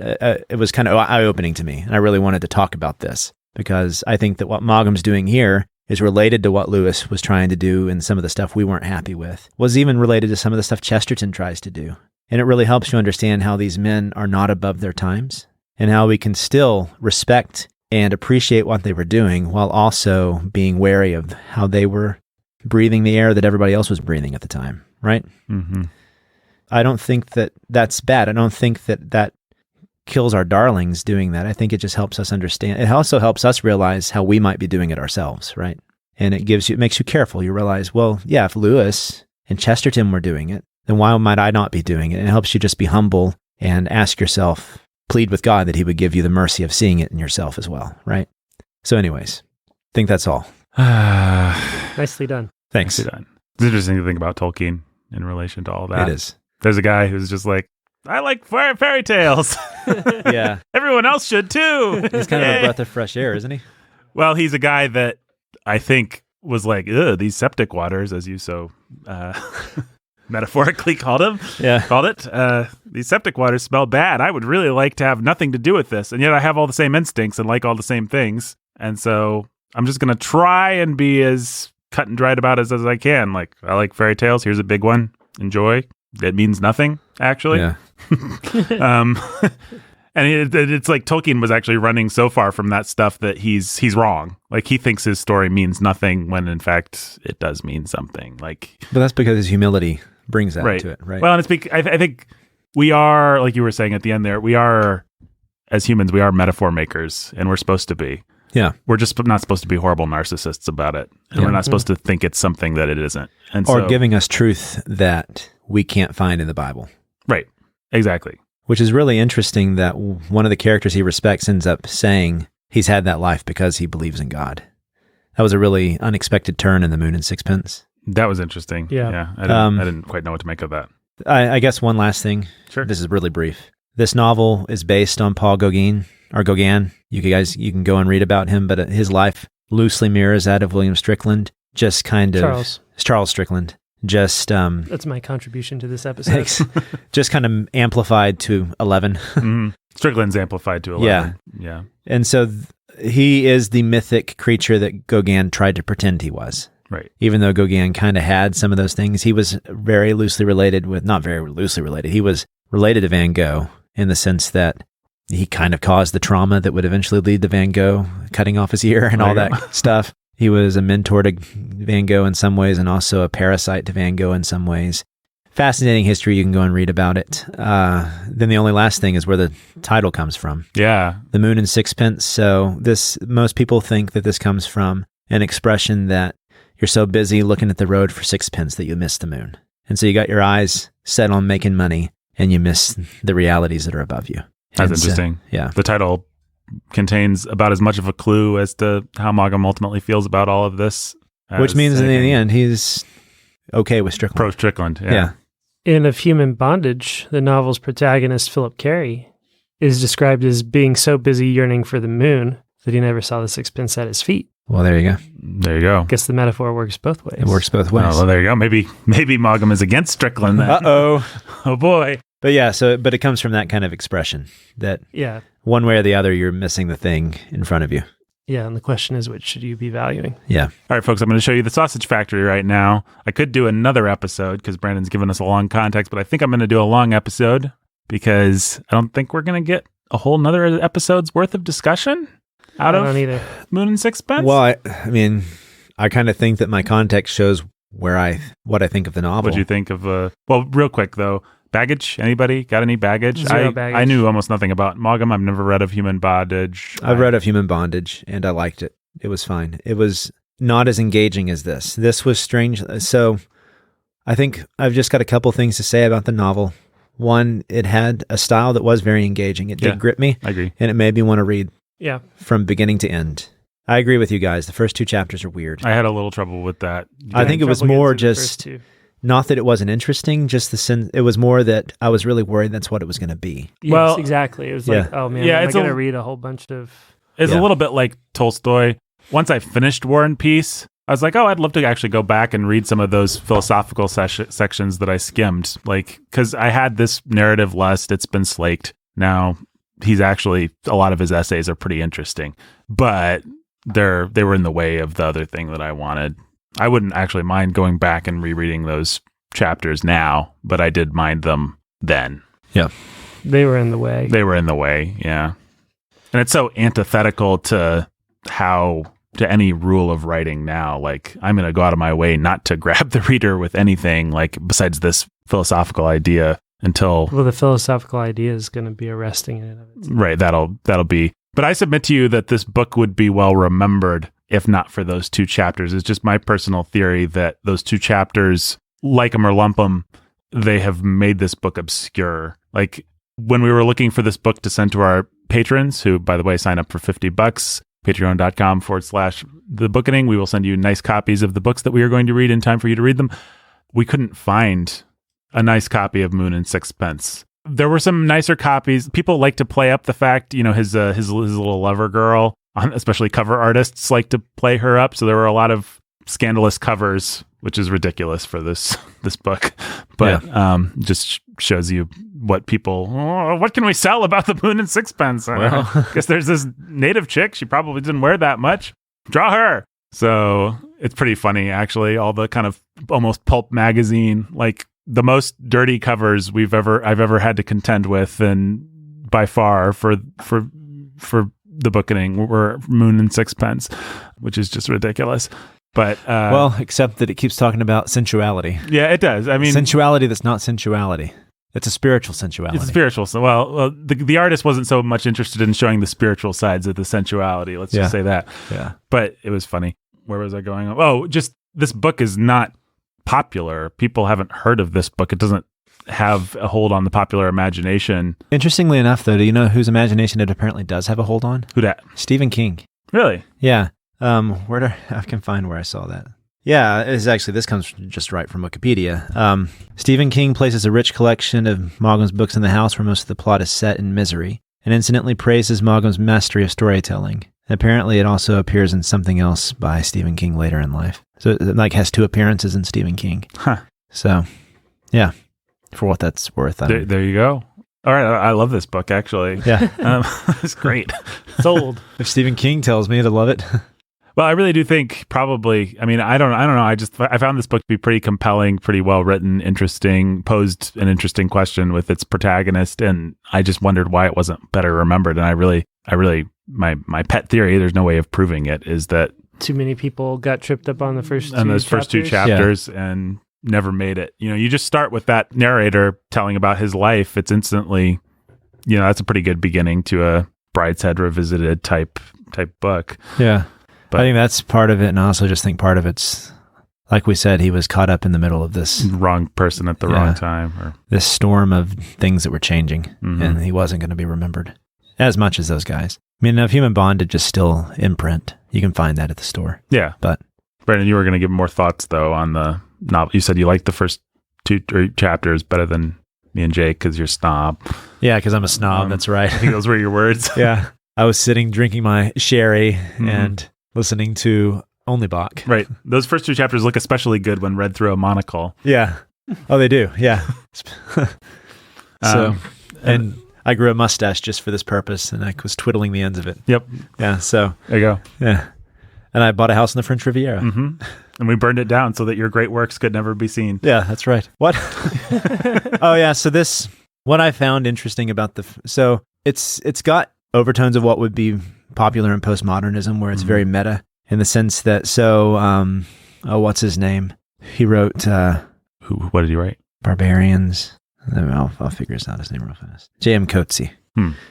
It was kind of eye-opening to me, and I really wanted to talk about this because I think that what Maugham's doing here is related to what Lewis was trying to do, and some of the stuff we weren't happy with was even related to some of the stuff Chesterton tries to do. And it really helps you understand how these men are not above their times, and how we can still respect and appreciate what they were doing while also being wary of how they were breathing the air that everybody else was breathing at the time, right? Mm-hmm. I don't think that that's bad. I don't think that kills our darlings doing that. I think it just helps us understand. It also helps us realize how we might be doing it ourselves, right? And it makes you careful. You realize, well, yeah, if Lewis and Chesterton were doing it, then why might I not be doing it? And it helps you just be humble and ask yourself, plead with God that he would give you the mercy of seeing it in yourself as well, right? So anyways, I think that's all. Nicely done. Thanks. Nicely done. It's interesting to think about Tolkien in relation to all that. It is. There's a guy who's just like, I like fairy tales. Yeah. Everyone else should too. He's kind of a breath of fresh air, isn't he? Well, he's a guy that I think was like, ugh, these septic waters, as you so metaphorically called it. These septic waters smell bad. I would really like to have nothing to do with this. And yet I have all the same instincts and like all the same things. And so I'm just going to try and be as cut and dried about it as I can. Like, I like fairy tales. Here's a big one. Enjoy. It means nothing, actually. Yeah. And it's like Tolkien was actually running so far from that stuff that he's wrong. Like, he thinks his story means nothing when in fact it does mean something. Like, but that's because his humility brings that right. to it, right? Well, and it's I think we are, like you were saying at the end there, we are, as humans, we are metaphor makers, and we're supposed to be. Yeah. We're just not supposed to be horrible narcissists about it. And we're not supposed to think it's something that it isn't. And or giving us truth that we can't find in the Bible. Right. Exactly. Which is really interesting that one of the characters he respects ends up saying he's had that life because he believes in God. That was a really unexpected turn in the Moon and Sixpence. That was interesting. Yeah. I didn't quite know what to make of that. I guess one last thing. Sure. This is really brief. This novel is based on Paul Gauguin, or Gauguin. You can go and read about him, but his life loosely mirrors that of William Strickland. Just kind of Charles Strickland. Just that's my contribution to this episode. Just kind of amplified to 11. Strickland's amplified to 11. Yeah. And so he is the mythic creature that Gauguin tried to pretend he was. Right. Even though Gauguin kind of had some of those things, he was very loosely related with, not very loosely related, he was related to Van Gogh in the sense that he kind of caused the trauma that would eventually lead to Van Gogh cutting off his ear and all that stuff. He was a mentor to Van Gogh in some ways and also a parasite to Van Gogh in some ways. Fascinating history. You can go and read about it. Then the only last thing is where the title comes from. Yeah. The Moon and Sixpence. So most people think that this comes from an expression that you're so busy looking at the road for sixpence that you miss the moon. And so you got your eyes set on making money and you miss the realities that are above you. That's interesting. Yeah. The title contains about as much of a clue as to how Maugham ultimately feels about all of this. Which means in the end, he's okay with Strickland. Pro-Strickland, yeah. In Of Human Bondage, the novel's protagonist, Philip Carey, is described as being so busy yearning for the moon that he never saw the sixpence at his feet. Well, there you go. There you go. I guess the metaphor works both ways. It works both ways. Oh, well, there you go. Maybe Maugham is against Strickland then. Uh-oh. Oh, boy. But yeah, but it comes from that kind of expression that one way or the other, you're missing the thing in front of you. Yeah, and the question is, which should you be valuing? Yeah. All right, folks, I'm going to show you the Sausage Factory right now. I could do another episode because Brandon's given us a long context, but I think I'm going to do a long episode because I don't think we're going to get a whole nother episode's worth of discussion out of Moon and Sixpence. Well, I mean, I kind of think that my context shows what I think of the novel. What do you think of, well, real quick though, baggage? Anybody got any baggage? Zero baggage. I knew almost nothing about Maugham. I've never read of Human Bondage. I've read of Human Bondage and I liked it. It was fine. It was not as engaging as this. This was strange. So I think I've just got a couple things to say about the novel. One, it had a style that was very engaging. It did grip me. I agree. And it made me want to read from beginning to end. I agree with you guys. The first two chapters are weird. I had a little trouble with that. I think it was more just, not that it wasn't interesting, just the sense, it was more that I was really worried that's what it was going to be. Yes, well, exactly. It was like, oh man, am I going to read a whole bunch of... It's a little bit like Tolstoy. Once I finished War and Peace, I was like, oh, I'd love to actually go back and read some of those philosophical sections that I skimmed. Like, because I had this narrative lust, it's been slaked. Now, a lot of his essays are pretty interesting, but they were in the way of the other thing that I wanted. I wouldn't actually mind going back and rereading those chapters now, but I did mind them then. Yeah. They were in the way. Yeah. And it's so antithetical to any rule of writing now. Like, I'm going to go out of my way not to grab the reader with anything, like, besides this philosophical idea until... Well, the philosophical idea is going to be arresting in and of itself. Right, that'll be... But I submit to you that this book would be well remembered if not for those two chapters. It's just my personal theory that those two chapters, like 'em or lump 'em, they have made this book obscure. Like, when we were looking for this book to send to our patrons, who, by the way, sign up for $50, patreon.com/the Bookening, we will send you nice copies of the books that we are going to read in time for you to read them. We couldn't find a nice copy of Moon and Sixpence. there were some nicer copies. People like to play up the fact, his little lover girl, especially cover artists like to play her up. So there were a lot of scandalous covers, which is ridiculous for this book, but just shows you what can we sell about the Moon and Sixpence? I guess there's this native chick. She probably didn't wear that much. Draw her. So it's pretty funny, actually. All the kind of almost pulp magazine, like the most dirty covers I've ever had to contend with, and by far for the Bookening were Moon and Sixpence, which is just ridiculous. But except that it keeps talking about sensuality. Yeah, it does. I mean, sensuality that's not sensuality. It's a spiritual sensuality. It's spiritual. So, the artist wasn't so much interested in showing the spiritual sides of the sensuality. Let's just say that. Yeah. But it was funny. Where was I going? Oh, just this book is not popular. People haven't heard of this book. It doesn't have a hold on the popular imagination. Interestingly enough, though, do you know whose imagination it apparently does have a hold on? Who dat? Stephen King. Really? Yeah. I can find where I saw that. Yeah, this comes just right from Wikipedia. Stephen King places a rich collection of Maugham's books in the house where most of the plot is set in misery, and incidentally praises Maugham's mastery of storytelling. Apparently, it also appears in something else by Stephen King later in life. So it has 2 appearances in Stephen King. Huh. So, yeah, for what that's worth. There you go. All right, I love this book, actually. Yeah. It's great. Sold. If Stephen King tells me to love it. Well, I really do think probably, I mean, I don't know. I found this book to be pretty compelling, pretty well written, interesting, posed an interesting question with its protagonist. And I just wondered why it wasn't better remembered. And I really, my pet theory, there's no way of proving it, is that too many people got tripped up on the first two chapters and never made it. You just start with that narrator telling about his life. It's instantly, that's a pretty good beginning to a Brideshead Revisited type book. Yeah. But I think that's part of it, and I also just think part of it's, like we said, he was caught up in the middle of this wrong person at the wrong time, or this storm of things that were changing, and he wasn't going to be remembered as much as those guys. I mean, if Human Bondage is still in print, you can find that at the store. Yeah, but Brandon, you were going to give more thoughts though on the novel. You said you liked the first 2 chapters better than me and Jake because you're a snob. Yeah, because I'm a snob. That's right. I think those were your words. Yeah, I was sitting drinking my sherry and listening to Only Bach. Right. Those first 2 chapters look especially good when read through a monocle. Yeah. Oh, they do. Yeah. And I grew a mustache just for this purpose, and I was twiddling the ends of it. Yep. Yeah. So there you go. Yeah. And I bought a house in the French Riviera. And we burned it down so that your great works could never be seen. Yeah, that's right. What? Oh, yeah. So what I found interesting about it's got overtones of what would be popular in postmodernism, where it's very meta in the sense that, what's his name? He wrote, what did he write? Barbarians. I'll figure his name real fast. J.M. Coetzee.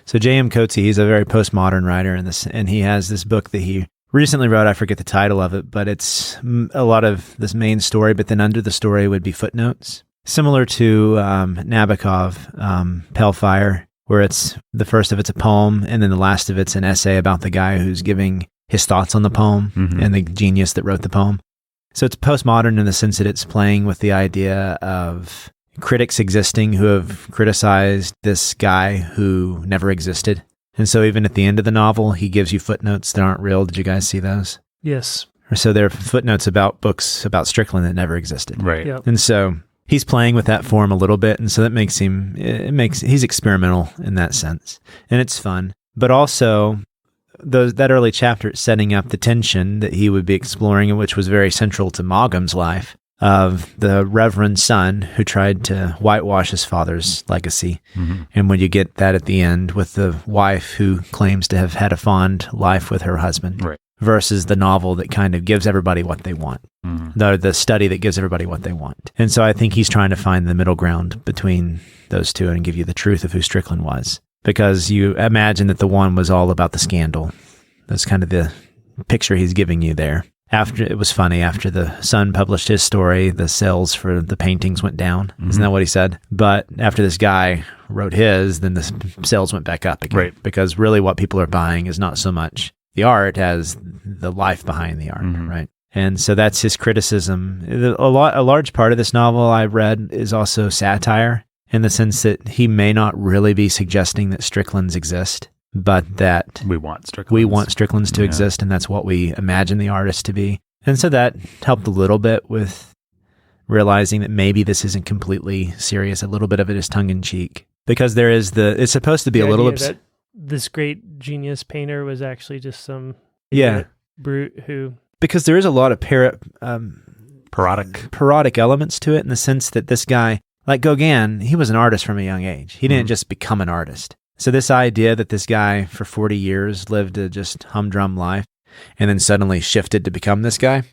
So J.M. Coetzee, he's a very postmodern writer and he has this book that he recently wrote. I forget the title of it, but it's a lot of this main story, but then under the story would be footnotes. Similar to Nabokov, Pale Fire, where it's the first of it's a poem, and then the last of it's an essay about the guy who's giving his thoughts on the poem and the genius that wrote the poem. So it's postmodern in the sense that it's playing with the idea of critics existing who have criticized this guy who never existed. And so even at the end of the novel, he gives you footnotes that aren't real. Did you guys see those? Yes. So they're footnotes about books about Strickland that never existed. Right. Yep. And so he's playing with that form a little bit, and so that makes he's experimental in that sense, and it's fun. But also, that early chapter setting up the tension that he would be exploring, which was very central to Maugham's life, of the reverend son who tried to whitewash his father's legacy. And when you get that at the end with the wife who claims to have had a fond life with her husband, right, versus the novel that kind of gives everybody what they want. The study that gives everybody what they want. And so I think he's trying to find the middle ground between those two and give you the truth of who Strickland was. Because you imagine that the one was all about the scandal. That's kind of the picture he's giving you there. It was funny, after the Sun published his story, the sales for the paintings went down. Isn't that what he said? But after this guy wrote his, then the sales went back up again. Right. Because really what people are buying is not so much the art as the life behind the art, right? And so that's his criticism. A large part of this novel I read is also satire. in the sense that he may not really be suggesting that Stricklands exist, but that we want Stricklands to exist, and that's what we imagine the artist to be. And so that helped a little bit with realizing that maybe this isn't completely serious. A little bit of it is tongue-in-cheek. Because there is it's supposed to be a little... that this great genius painter was actually just some brute who... Because there is a lot of parodic elements to it, in the sense that this guy, like Gauguin, he was an artist from a young age. He didn't just become an artist. So this idea that this guy for 40 years lived a just humdrum life and then suddenly shifted to become this guy.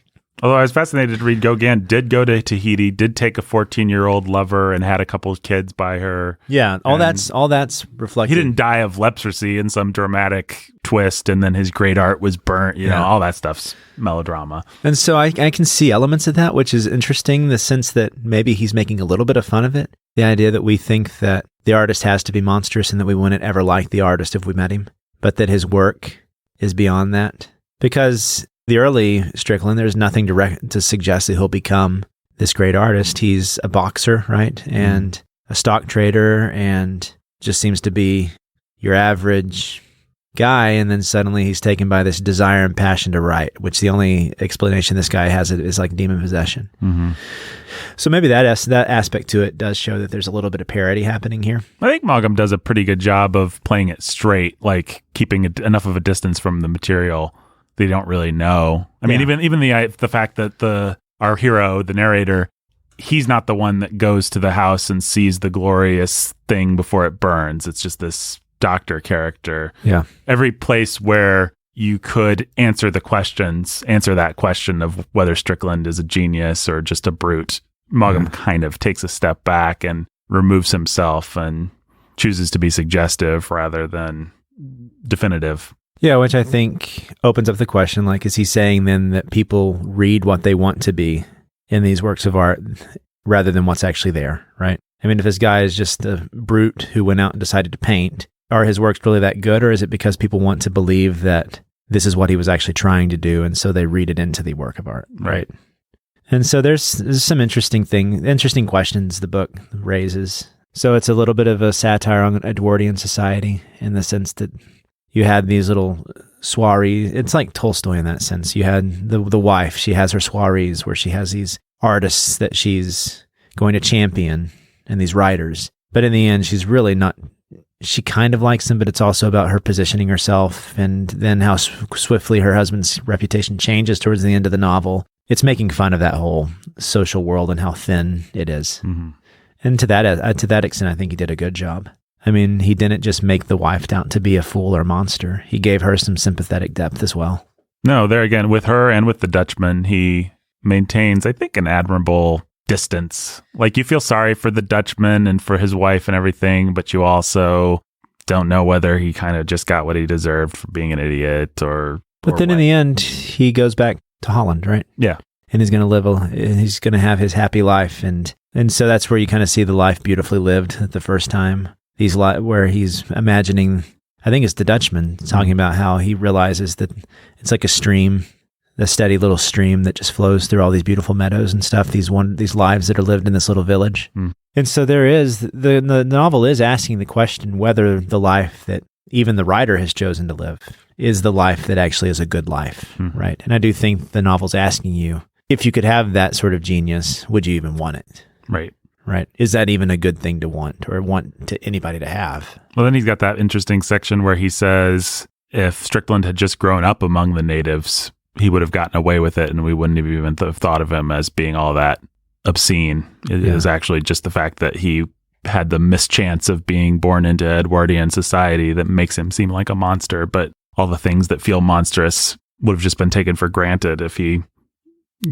Although I was fascinated to read, Gauguin did go to Tahiti, did take a 14-year-old lover and had a couple of kids by her. Yeah, all that's reflected. He didn't die of leprosy in some dramatic twist, and then his great art was burnt. You know, all that stuff's melodrama. And so I can see elements of that, which is interesting, the sense that maybe he's making a little bit of fun of it. The idea that we think that the artist has to be monstrous and that we wouldn't ever like the artist if we met him, but that his work is beyond that. Because the early Strickland, there's nothing to suggest that he'll become this great artist. He's a boxer, right? And a stock trader, and just seems to be your average guy. And then suddenly he's taken by this desire and passion to write, which the only explanation this guy has is like demon possession. Mm-hmm. So maybe that aspect to it does show that there's a little bit of parody happening here. I think Maugham does a pretty good job of playing it straight, like keeping enough of a distance from the material they don't really know. I mean, even the fact that our hero, the narrator, he's not the one that goes to the house and sees the glorious thing before it burns. It's just this doctor character. Yeah. Every place where you could answer that question of whether Strickland is a genius or just a brute, Maugham kind of takes a step back and removes himself and chooses to be suggestive rather than definitive. Yeah, which I think opens up the question, like, is he saying then that people read what they want to be in these works of art rather than what's actually there, right? I mean, if this guy is just a brute who went out and decided to paint, are his works really that good, or is it because people want to believe that this is what he was actually trying to do, and so they read it into the work of art, right? And so there's some interesting questions the book raises. So it's a little bit of a satire on Edwardian society in the sense that you had these little soirees. It's like Tolstoy in that sense. You had the wife. She has her soirees where she has these artists that she's going to champion and these writers. But in the end, she's really not. She kind of likes them, but it's also about her positioning herself and then how swiftly her husband's reputation changes towards the end of the novel. It's making fun of that whole social world and how thin it is. Mm-hmm. And to that extent, I think he did a good job. I mean, he didn't just make the wife out to be a fool or a monster. He gave her some sympathetic depth as well. No, there again, with her and with the Dutchman, he maintains, I think, an admirable distance. Like, you feel sorry for the Dutchman and for his wife and everything, but you also don't know whether he kind of just got what he deserved for being an idiot or... But then in the end, he goes back to Holland, right? Yeah. And he's going to have his happy life. And so that's where you kind of see the life beautifully lived the first time. Where he's imagining, I think it's the Dutchman talking about how he realizes that it's like a stream, a steady little stream that just flows through all these beautiful meadows and stuff. These lives that are lived in this little village. Mm. And so the novel is asking the question whether the life that even the writer has chosen to live is the life that actually is a good life, right? And I do think the novel's asking you, if you could have that sort of genius, would you even want it? Right. Right. Is that even a good thing to want or want to anybody to have? Well, then he's got that interesting section where he says if Strickland had just grown up among the natives, he would have gotten away with it and we wouldn't have even thought of him as being all that obscene. It is actually just the fact that he had the mischance of being born into Edwardian society that makes him seem like a monster, but all the things that feel monstrous would have just been taken for granted if he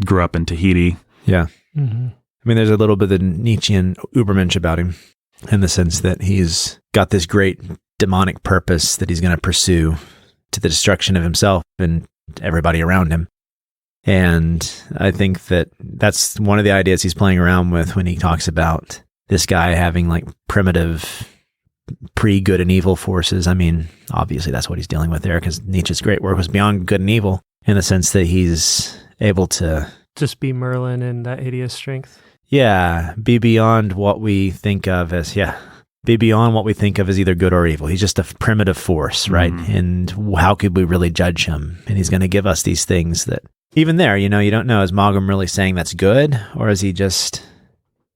grew up in Tahiti. Yeah. Mm-hmm. I mean, there's a little bit of Nietzschean Übermensch about him in the sense that he's got this great demonic purpose that he's going to pursue to the destruction of himself and everybody around him. And I think that that's one of the ideas he's playing around with when he talks about this guy having like primitive pre-good and evil forces. I mean, obviously that's what he's dealing with there because Nietzsche's great work was beyond good and evil in the sense that he's able to just be Merlin and that hideous strength. be beyond what we think of as, be beyond what we think of as either good or evil. He's just a primitive force, right? And how could we really judge him? And he's going to give us these things that, even there, you don't know, is Maugham really saying that's good, or is he just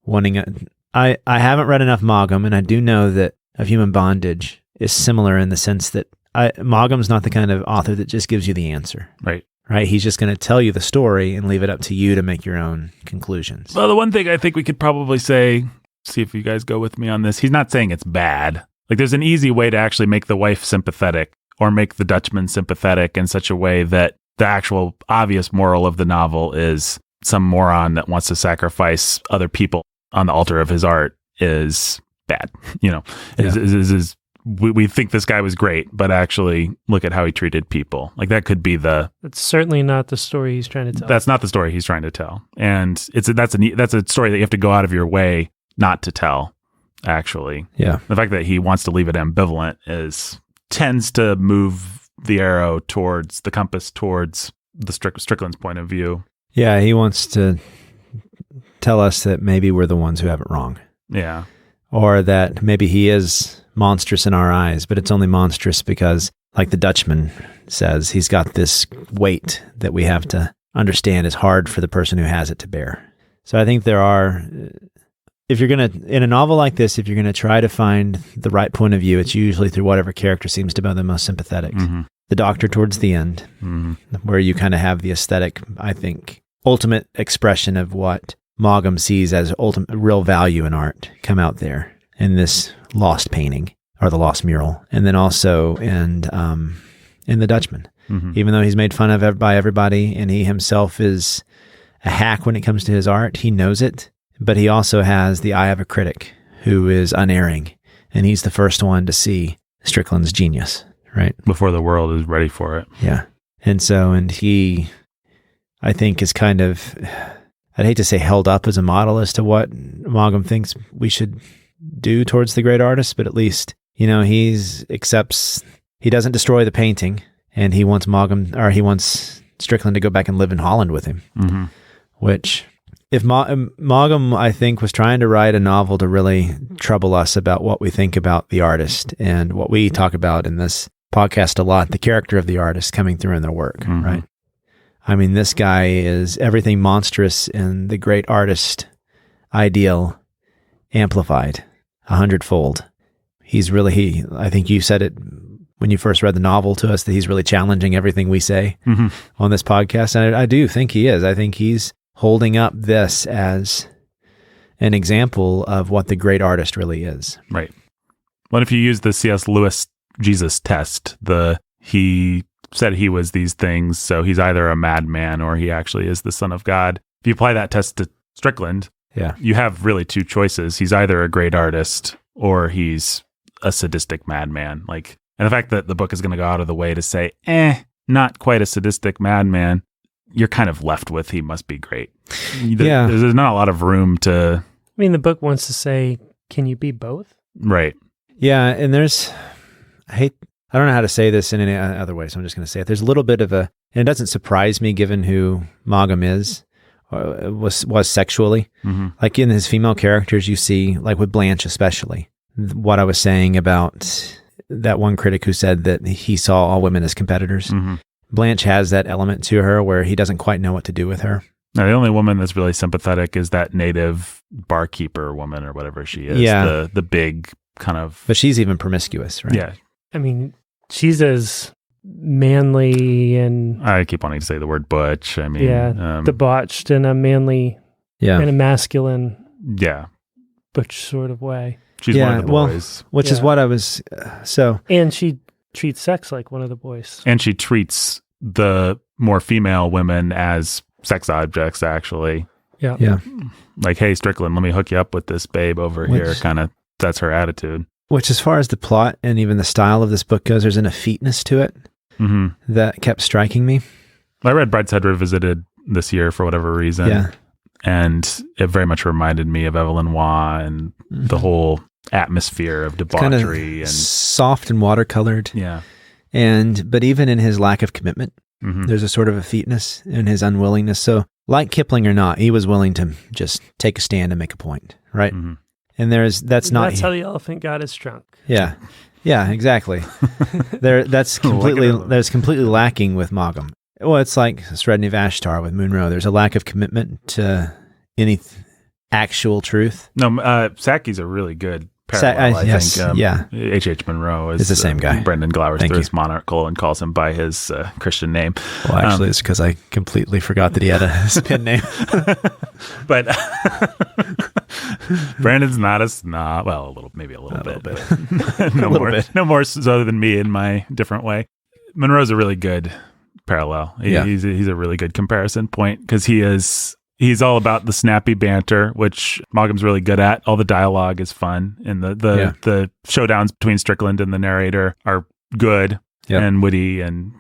wanting it? I haven't read enough Maugham, and I do know that Of Human Bondage is similar in the sense that Maugham's not the kind of author that just gives you the answer. Right. He's just going to tell you the story and leave it up to you to make your own conclusions. Well, the one thing I think we could probably say, see if you guys go with me on this, he's not saying it's bad. Like, there's an easy way to actually make the wife sympathetic or make the Dutchman sympathetic in such a way that the actual obvious moral of the novel is some moron that wants to sacrifice other people on the altar of his art is bad. We think this guy was great, but actually look at how he treated people. Like, that could be That's certainly not the story he's trying to tell. That's not the story he's trying to tell. And that's a story that you have to go out of your way not to tell, actually. Yeah. The fact that he wants to leave it ambivalent tends to move the arrow towards the compass, towards the Strickland's point of view. Yeah, he wants to tell us that maybe we're the ones who have it wrong. Yeah. Or that maybe he is monstrous in our eyes, but it's only monstrous because, like the Dutchman says, he's got this weight that we have to understand is hard for the person who has it to bear. So I think there are, in a novel like this, if you're going to try to find the right point of view, it's usually through whatever character seems to be the most sympathetic. Mm-hmm. The doctor towards the end, where you kind of have the aesthetic, I think, ultimate expression of what Maugham sees as ultimate real value in art come out there in this lost painting or the lost mural. And then also in the Dutchman, even though he's made fun of by everybody and he himself is a hack when it comes to his art, he knows it, but he also has the eye of a critic who is unerring. And he's the first one to see Strickland's genius, right? Before the world is ready for it. Yeah. And he, I think, is kind of, I'd hate to say held up as a model as to what Maugham thinks we should do towards the great artist, but at least, he doesn't destroy the painting, and he wants Strickland to go back and live in Holland with him. Mm-hmm. Which, if Maugham, I think, was trying to write a novel to really trouble us about what we think about the artist and what we talk about in this podcast a lot, the character of the artist coming through in their work, right? I mean, this guy is everything monstrous in the great artist ideal amplified 100-fold. I think you said it when you first read the novel to us, that he's really challenging everything we say on this podcast. And I do think he is. I think he's holding up this as an example of what the great artist really is. Right. What if you use the C.S. Lewis Jesus test? He said he was these things, so he's either a madman or he actually is the Son of God. If you apply that test to Strickland, you have really two choices. He's either a great artist or he's a sadistic madman. And the fact that the book is going to go out of the way to say, not quite a sadistic madman, you're kind of left with he must be great. There's not a lot of room to... I mean, the book wants to say, can you be both? Right. Yeah, and I don't know how to say this in any other way, so I'm just going to say it. There's a little bit of and it doesn't surprise me given who Maugham is, was sexually. Like in his female characters, you see, like with Blanche especially, what I was saying about that one critic who said that he saw all women as competitors. Blanche has that element to her where he doesn't quite know what to do with her. Now, the only woman that's really sympathetic is that native barkeeper woman or whatever she is. Yeah. The big kind of... But she's even promiscuous, right? Yeah. I mean, she's as manly and... I keep wanting to say the word butch. I mean... debauched in a manly and a masculine butch sort of way. She's one of the boys. Which is what I was... And she treats sex like one of the boys. And she treats the more female women as sex objects, actually. Yeah. Like, hey, Strickland, let me hook you up with this babe over here. Kind of, that's her attitude. Which, as far as the plot and even the style of this book goes, there's an effeteness to it that kept striking me. I read Brideshead Revisited this year for whatever reason. Yeah. And it very much reminded me of Evelyn Waugh and the whole atmosphere of debauchery. And soft and watercolored. Yeah. But even in his lack of commitment, Mhm. There's a sort of effeteness in his unwillingness. So, like Kipling or not, he was willing to just take a stand and make a point, right? Mhm. And that's not That's how the elephant got his trunk. Yeah. Yeah, exactly. That's completely lacking with Maugham. Well, it's like Sredni Vashtar with Munro. There's a lack of commitment to any actual truth. No, Saki's a really good parallel, I think. Yeah. H.H. Munro is the same guy. Brendan Glowers Thank through you. his monocle and calls him by his Christian name. Well, actually, it's because I completely forgot that he had his pen name. But Brandon's not a snob. Well, maybe a little bit. No more so than me in my different way. Monroe's a really good parallel. He's a really good comparison point because he's all about the snappy banter, which Maugham's really good at. All the dialogue is fun, and the showdowns between Strickland and the narrator are good and witty, and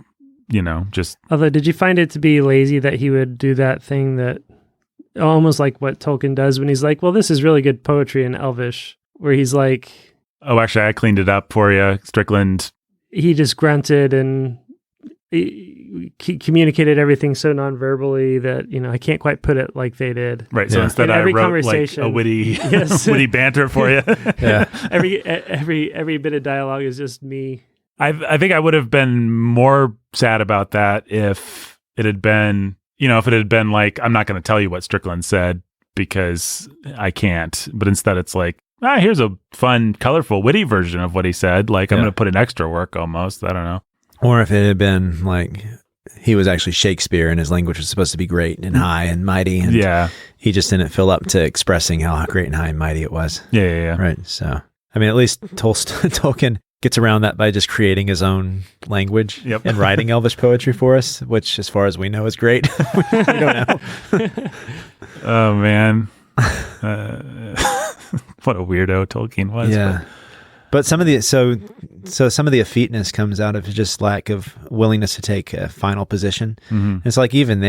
just. Although, did you find it to be lazy that he would do that thing that almost like what Tolkien does when he's like, "Well, this is really good poetry in Elvish," where he's like, "Oh, actually, I cleaned it up for you, Strickland." He just grunted and he communicated everything so non-verbally that I can't quite put it like they did. Right. So instead, I wrote like a witty, witty banter for you. Every bit of dialogue is just me. I think I would have been more sad about that if it had been, like, I'm not going to tell you what Strickland said because I can't. But instead, it's like, here's a fun, colorful, witty version of what he said. Like, I'm going to put in extra work almost. I don't know. Or if it had been like he was actually Shakespeare and his language was supposed to be great and high and mighty. And he just didn't fill up to expressing how great and high and mighty it was. Yeah. Right. So, I mean, at least Tolkien gets around that by just creating his own language and writing Elvish poetry for us, which, as far as we know, is great. We don't know. Oh, man. What a weirdo Tolkien was. Yeah. But some of the some of the effeteness comes out of just lack of willingness to take a final position. Mm-hmm. It's like even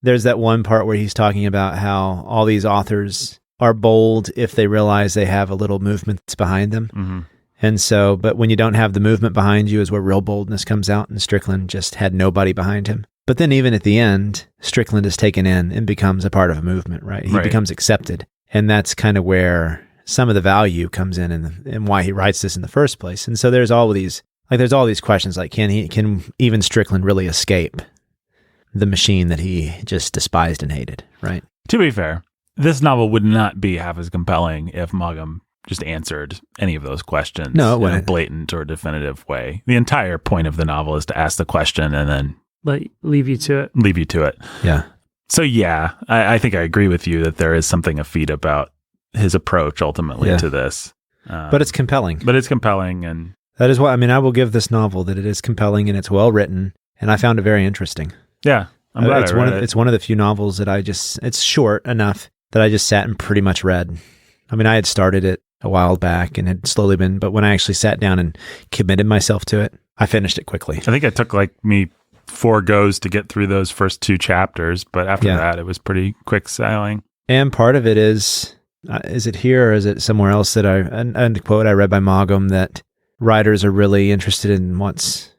there's that one part where he's talking about how all these authors are bold if they realize they have a little movement that's behind them. Mm-hmm. And so, but when you don't have the movement behind you is where real boldness comes out, and Strickland just had nobody behind him. But then even at the end, Strickland is taken in and becomes a part of a movement, right? He becomes accepted. And that's kind of where some of the value comes in and why he writes this in the first place. And so there's all these questions like, can even Strickland really escape the machine that he just despised and hated, right? To be fair, this novel would not be half as compelling if Maugham just answered any of those questions in a blatant or definitive way. The entire point of the novel is to ask the question and then leave you to it. Yeah. So yeah, I think I agree with you that there is something effete about his approach ultimately to this. But it's compelling. And that is what, I will give this novel that it is compelling and it's well written, and I found it very interesting. Yeah. I'm glad I read it. It's one of the few novels that it's short enough that I just sat and pretty much read. I had started it a while back and had slowly been, but when I actually sat down and committed myself to it, I finished it quickly. I think it took me 4 goes to get through those first 2 chapters, but after that, it was pretty quick sailing. And part of it is it here or is it somewhere else that a quote I read by Maugham that writers are really interested in what's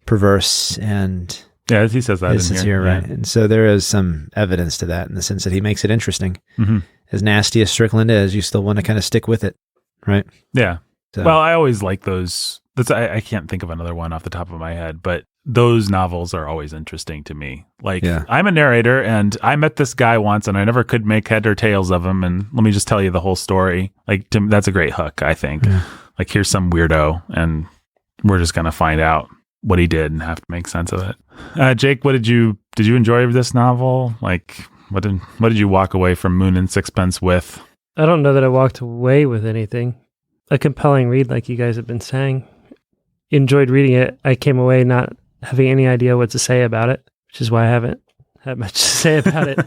perverse and he says that in here, right? And so there is some evidence to that in the sense that he makes it interesting. Mm-hmm. As nasty as Strickland is, you still want to kind of stick with it, right? Yeah. So. Well, I always like those. I can't think of another one off the top of my head, but those novels are always interesting to me. I'm a narrator and I met this guy once and I never could make head or tails of him. And let me just tell you the whole story. That's a great hook, I think. Yeah. Here's some weirdo and we're just going to find out what he did and have to make sense of it. Jake, did you enjoy this novel? What did you walk away from Moon and Sixpence with? I don't know that I walked away with anything. A compelling read, like you guys have been saying. Enjoyed reading it. I came away not having any idea what to say about it, which is why I haven't had much to say about it.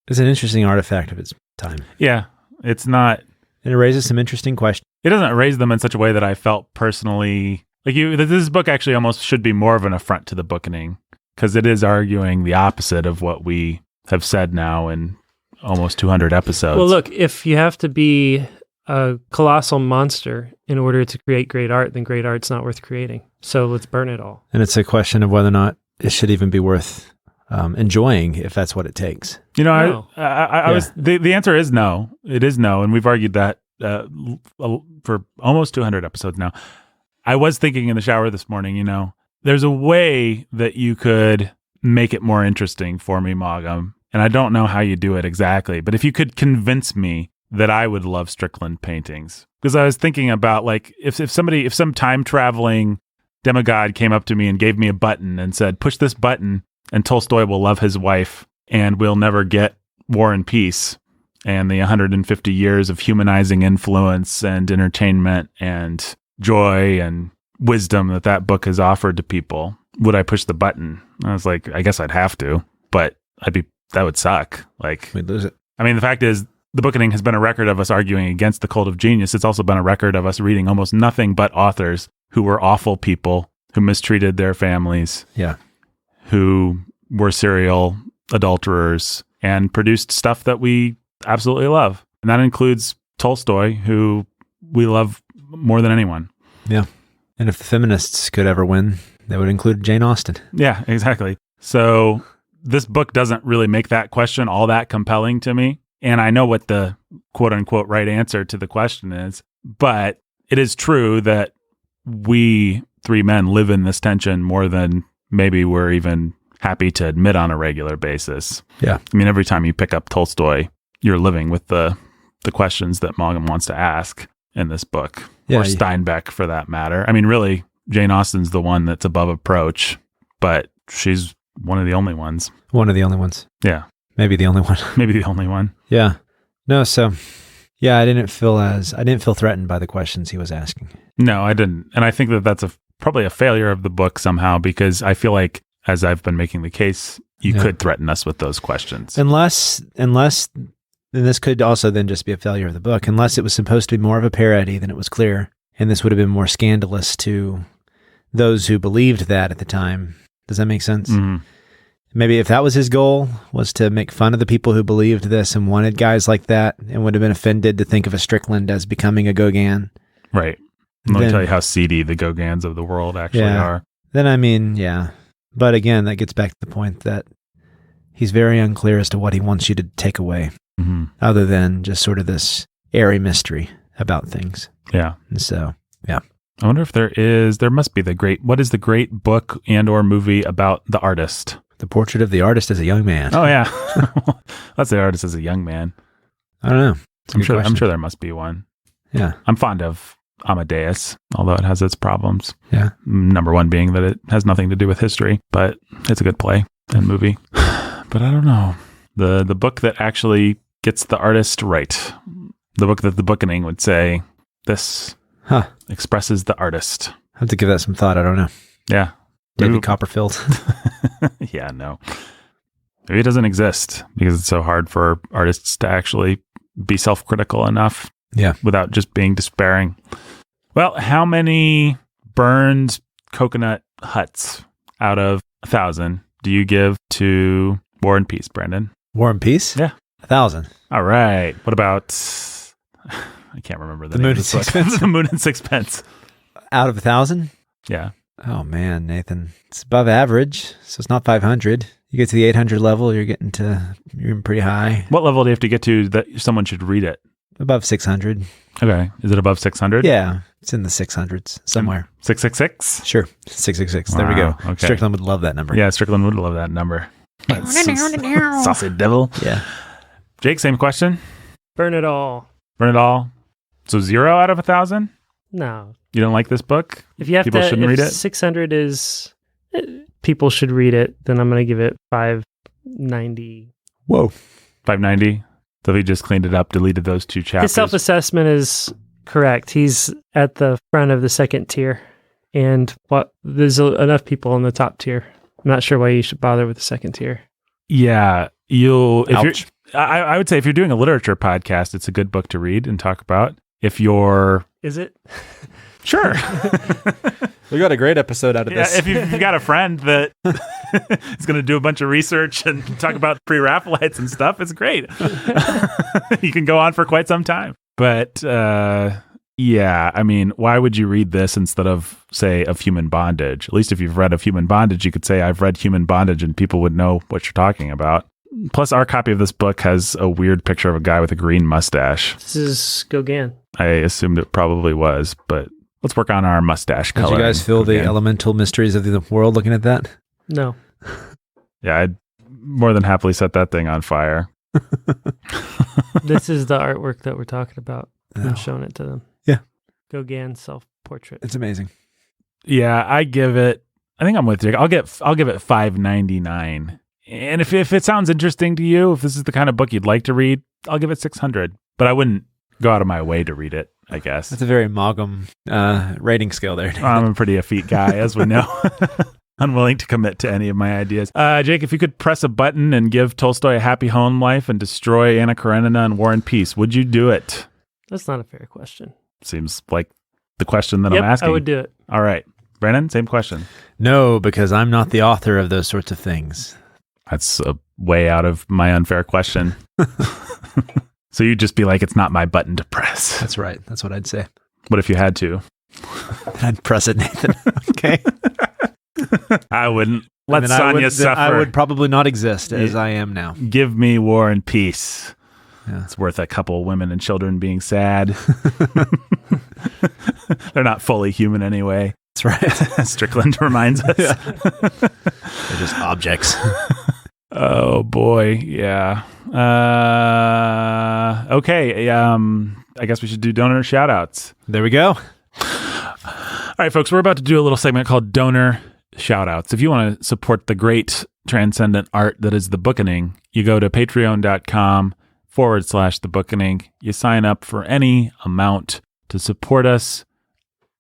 It's an interesting artifact of its time. Yeah, it's not. And it raises some interesting questions. It doesn't raise them in such a way that I felt personally this book actually almost should be more of an affront to the Bookening because it is arguing the opposite of what we have said now in almost 200 episodes. Well, look, if you have to be a colossal monster in order to create great art, then great art's not worth creating. So let's burn it all. And it's a question of whether or not it should even be worth enjoying if that's what it takes. You know, No. I was the answer is no. It is no, and we've argued that for almost 200 episodes now. I was thinking in the shower this morning, you know, there's a way that you could make it more interesting for me, Maugham, and I don't know how you do it exactly, but if you could convince me that I would love Strickland paintings, because I was thinking about like if some time traveling demigod came up to me and gave me a button and said, push this button and Tolstoy will love his wife and we'll never get War and Peace and the 150 years of humanizing influence and entertainment and joy and wisdom that book has offered to people, would I push the button? I was like, I guess I'd have to, but that would suck. Like, We'd lose it. I mean, the fact is, the Bookening has been a record of us arguing against the cult of genius. It's also been a record of us reading almost nothing but authors who were awful people, who mistreated their families, who were serial adulterers, and produced stuff that we absolutely love. And that includes Tolstoy, who we love more than anyone. Yeah. And if the feminists could ever win, that would include Jane Austen. Yeah, exactly. So this book doesn't really make that question all that compelling to me. And I know what the quote unquote right answer to the question is, but it is true that we three men live in this tension more than maybe we're even happy to admit on a regular basis. Yeah. I mean, every time you pick up Tolstoy, you're living with the questions that Maugham wants to ask in this book, or Steinbeck for that matter. I mean, really, Jane Austen's the one that's above approach, but she's one of the only ones. One of the only ones. Yeah. Maybe the only one. Maybe the only one. Yeah. No, so yeah, I didn't feel threatened by the questions he was asking. No, I didn't. And I think that that's probably a failure of the book somehow, because I feel like, as I've been making the case, you could threaten us with those questions. Unless, and this could also then just be a failure of the book, unless it was supposed to be more of a parody than it was clear. And this would have been more scandalous to those who believed that at the time. Does that make sense? Mm-hmm. Maybe if that was his goal, was to make fun of the people who believed this and wanted guys like that, and would have been offended to think of a Strickland as becoming a Gauguin. Right. Let me tell you how seedy the Gauguins of the world actually are. Then, I mean, yeah. But again, that gets back to the point that he's very unclear as to what he wants you to take away, other than just sort of this airy mystery about things. Yeah. And so, yeah. I wonder if there must be what is the great book and or movie about the artist? The Portrait of the Artist as a Young Man. Oh, yeah. That's the artist as a young man. I don't know. I'm sure there must be one. Yeah. I'm fond of Amadeus, although it has its problems. Yeah. Number one being that it has nothing to do with history, but it's a good play and movie. But I don't know. The book that actually gets the artist right, the book that the Bookening would say, this expresses the artist. I have to give that some thought. I don't know. Yeah. David Copperfield. Yeah, no. Maybe it doesn't exist because it's so hard for artists to actually be self-critical enough without just being despairing. Well, how many burned coconut huts out of 1,000 do you give to War and Peace, Brandon? War and Peace? Yeah. 1,000. All right. What about, I can't remember the name Moon of the book. The Moon and Sixpence. Out of 1,000? Yeah. Oh man, Nathan, it's above average, so it's not 500. You get to the 800 level, you're pretty high. What level do you have to get to that someone should read it? Above 600. Okay. Is it above 600? Yeah, it's in the 600s somewhere. 666? Sure, 666. There we go. Okay. Strickland would love that number. Yeah, Strickland would love that number. Saucy devil. Yeah. Jake, same question. Burn it all. Burn it all. So 0 out of 1,000? No. You don't like this book? If you have people shouldn't read it? 600 is people should read it, then I'm going to give it 590. Whoa. 590? So he just cleaned it up, deleted those 2 chapters. His self-assessment is correct. He's at the front of the second tier, and there's enough people in the top tier. I'm not sure why you should bother with the second tier. Yeah, I would say if you're doing a literature podcast, it's a good book to read and talk about. Is it? Sure. We got a great episode out of this. If you've got a friend that is going to do a bunch of research and talk about pre-Raphaelites and stuff, it's great. You can go on for quite some time. But Yeah, I mean, why would you read this instead of, say, of Human Bondage? At least if you've read of Human Bondage, you could say, I've read Human Bondage, and people would know what you're talking about. Plus, our copy of this book has a weird picture of a guy with a green mustache. This is Gauguin. I assumed it probably was, but let's work on our mustache color. Did you guys feel the elemental mysteries of the world looking at that? No. Yeah, I'd more than happily set that thing on fire. This is the artwork that we're talking about. Oh. I'm showing it to them. Yeah. Gauguin self-portrait. It's amazing. Yeah, I think I'm with you. I'll give it $5.99. And if it sounds interesting to you, if this is the kind of book you'd like to read, I'll give it $600. But I wouldn't go out of my way to read it, I guess. That's a very Maugham rating scale there. I'm a pretty effete guy, as we know. Unwilling to commit to any of my ideas. Jake, if you could press a button and give Tolstoy a happy home life and destroy Anna Karenina and War and Peace, would you do it? That's not a fair question. Seems like the question that I'm asking. I would do it. All right. Brandon, same question. No, because I'm not the author of those sorts of things. That's a way out of my unfair question. So you'd just be like, it's not my button to press. That's right. That's what I'd say. What if you had to? I'd press it, Nathan. Okay. I wouldn't. Let Sonia suffer. I would probably not exist as I am now. Give me War and Peace. Yeah. It's worth a couple women and children being sad. They're not fully human anyway. That's right. Strickland reminds us. Yeah. They're just objects. Oh boy, yeah. Okay. I guess we should do donor shout outs. There we go. All right, folks, we're about to do a little segment called Donor Shout Outs. If you want to support the great transcendent art that is the Bookening, you go to patreon.com/the Bookening. You sign up for any amount to support us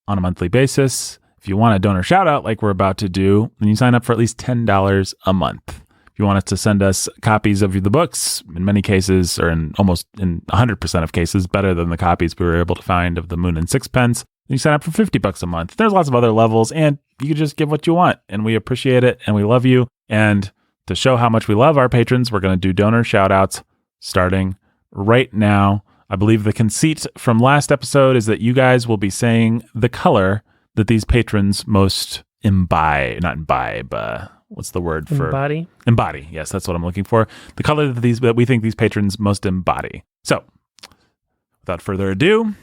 on a monthly basis. If you want a donor shout out like we're about to do, then you sign up for at least $10 a month. If you want us to send us copies of the books, in many cases, or in 100% of cases, better than the copies we were able to find of the Moon and Sixpence, you sign up for $50 a month. There's lots of other levels, and you can just give what you want, and we appreciate it, and we love you. And to show how much we love our patrons, we're going to do donor shout outs starting right now. I believe the conceit from last episode is that you guys will be saying the color that these patrons most what's the word for embody? Yes, that's what I'm looking for. The color that we think these patrons most embody. So, without further ado,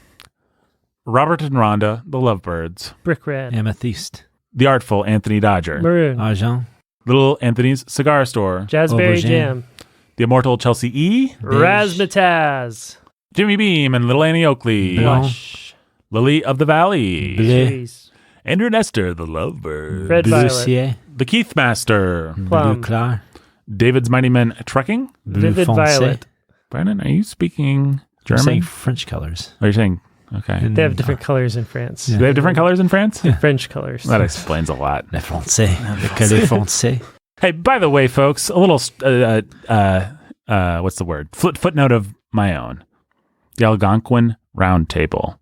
Robert and Rhonda, the Lovebirds. Brick Red. Amethyst. The Artful Anthony Dodger. Maroon. Argent. Little Anthony's Cigar Store. Jazzberry Aubergine. Jam. The Immortal Chelsea E. Razzmatazz. Jimmy Beam and Little Annie Oakley. Blush. Lily of the Valley. Bleu. Trees. Andrew Nestor, the Lovebird. Red Bleu Violet. Ciel. The Keith Master. Plum. Bleu Clar. David's Mighty Men Trucking. Bleu Vivid Foncé. Violet. Brandon, are you speaking I'm German? saying French colors. Are you saying, okay. And, They have different colors in France. Do they have different colors in France? Yeah. French colors. That explains a lot. Le Français. Le Calais Français. Hey, by the way, folks, a little, what's the word? Footnote of my own. The Algonquin Round Table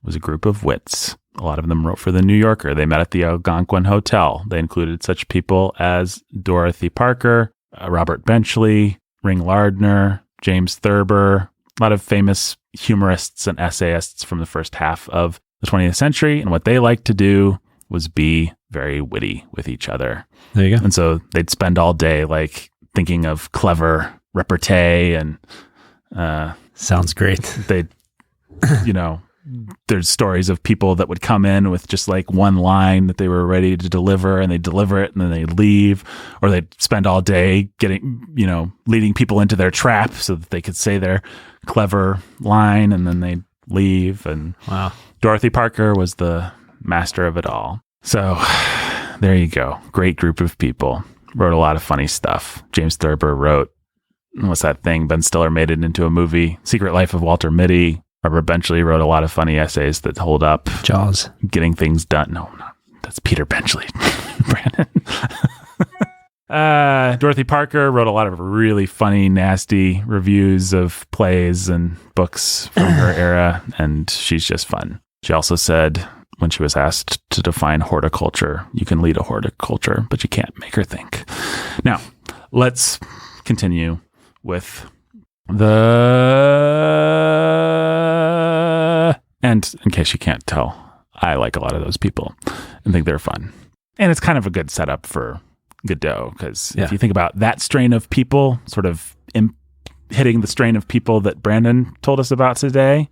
was a group of wits. A lot of them wrote for The New Yorker. They met at the Algonquin Hotel. They included such people as Dorothy Parker, Robert Benchley, Ring Lardner, James Thurber, a lot of famous humorists and essayists from the first half of the 20th century. And what they liked to do was be very witty with each other. There you go. And so they'd spend all day like thinking of clever repartee and Sounds great. they'd, there's stories of people that would come in with just like one line that they were ready to deliver, and they'd deliver it and then they'd leave, or they'd spend all day leading people into their trap so that they could say their clever line and then they'd leave. And Wow. Dorothy Parker was the master of it all. So there you go. Great group of people. Wrote a lot of funny stuff. James Thurber wrote, what's that thing? Ben Stiller made it into a movie, Secret Life of Walter Mitty. Robert Benchley wrote a lot of funny essays that hold up. Jaws. Getting things done. No, that's Peter Benchley. Brandon. Dorothy Parker wrote a lot of really funny, nasty reviews of plays and books from her era, and she's just fun. She also said, when she was asked to define horticulture, you can lead a horticulture, but you can't make her think. Now, let's continue with the And in case you can't tell, I like a lot of those people and think they're fun. And it's kind of a good setup for Godot, because if you think about that strain of people sort of hitting the strain of people that Brandon told us about today,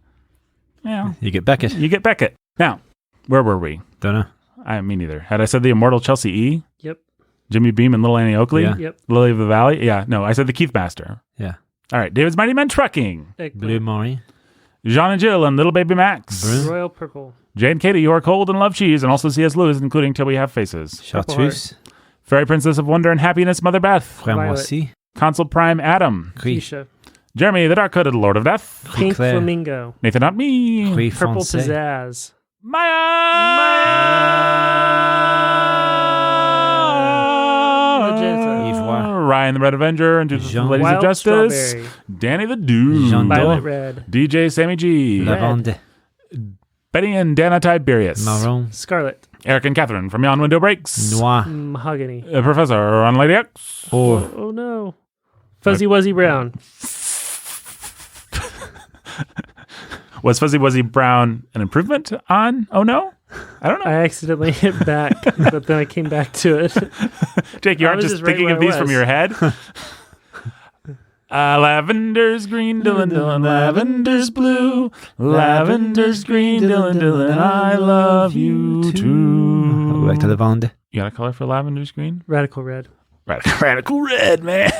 you get Beckett. Now, where were we? Don't know. Me neither. Had I said the immortal Chelsea E? Yep. Jimmy Beam and Little Annie Oakley? Yeah. Yep. Lily of the Valley? Yeah. No, I said the Keith Master. Yeah. All right. David's Mighty Men Trucking. Blue Marie. Jean and Jill and Little Baby Max. Royal Purple. Jay and Katie, You Are Cold and Love Cheese, and also C.S. Lewis, including Till We Have Faces. Chartreuse. Fairy Princess of Wonder and Happiness, Mother Beth. Cramoisi. Consul Prime Adam. Keisha. Jeremy, the Dark-Hooded Lord of Death. Pink Claire. Flamingo. Nathan, not me. Purple Pizzazz. Maya. Magenta. Ryan the Red Avenger and the Ladies Wild of Justice. Strawberry. Danny the Dude. Violet Red. DJ Sammy G. Lavande. Betty and Dana Tiberius. Marron. Scarlet. Eric and Catherine from Yon Window Breaks. Noir. Mahogany. Professor on Lady X. Oh no. Fuzzy Wuzzy Brown. Was Fuzzy Wuzzy Brown an improvement on Oh No? I don't know. I accidentally hit back, but then I came back to it. Jake, you aren't just right thinking where of I these from was. your head? Lavender's green, Dylan, Dylan. Lavender's blue. Lavender's green, Dylan, Dylan. I love you too. Back to Lavande. You got a color for lavender's green? Radical Red. Radical red, man.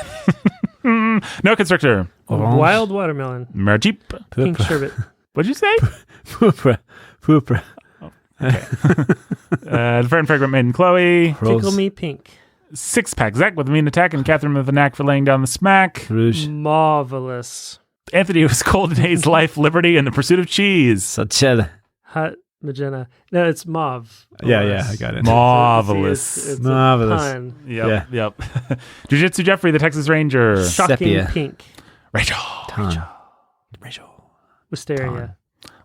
No Constrictor. Orange. Wild Watermelon. Marjeep. Pink Sherbet. What'd you say? Poupre. The Fair and Fragrant Maiden Chloe. Tickle Me Pink. Six-pack Zach with a mean attack and Catherine with a knack for laying down the smack. Rouge. Marvelous. Anthony was cold in Hayes' life, liberty, and the pursuit of cheese. Sachel. Hot Magenta. No, it's Mauve. Yeah, I got it. Marvelous. It's Marvelous. a pun. Yep. Jiu-Jitsu Jeffrey, the Texas Ranger. Shocking Sepia. Pink. Rachel. Rachel. Wisteria.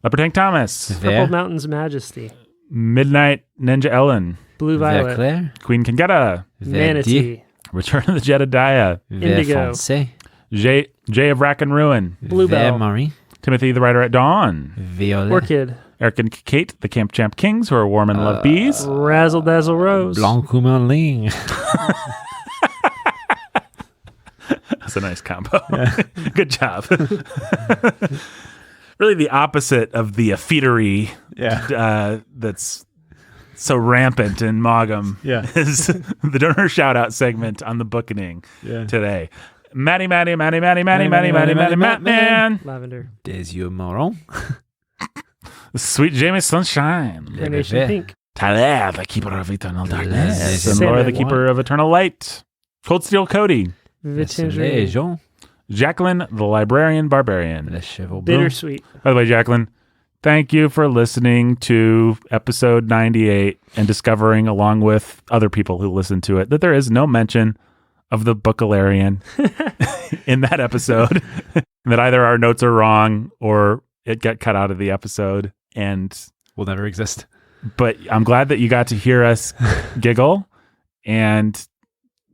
Leopard Tank Thomas. Purple Ver. Mountain's Majesty. Midnight Ninja Ellen. Blue Violet. Verclair. Queen Kangetta. Manatee. Return of the Jedediah. Indigo. Verfoncé. Jay of Rack and Ruin. Bluebell. Marie. Timothy the Rider at Dawn. Violet. Orchid. Eric and Kate, the Camp Champ Kings, who are warm and love bees. Razzle Dazzle Rose. Blanc Ling. That's a nice combo. Good job. Really the opposite of the effetery that's so rampant in Maugham is the donor shout-out segment on the Bookening today. Matty, Matman. Lavender. Des yeux marrons. Sweet Jamie Sunshine. Carnation Pink. Tyler, the keeper of eternal darkness. And Salmon Laura, the keeper of eternal light. Cold Steel Cody. Vitingerie. Jean. Jacqueline, the librarian barbarian. Le Chevaux Blanc. Bittersweet. By the way, Jacqueline, thank you for listening to episode 98 and discovering, along with other people who listen to it, that there is no mention of the Bookalarian in that episode. That either our notes are wrong or it got cut out of the episode. And Will never exist. but I'm glad that you got to hear us giggle and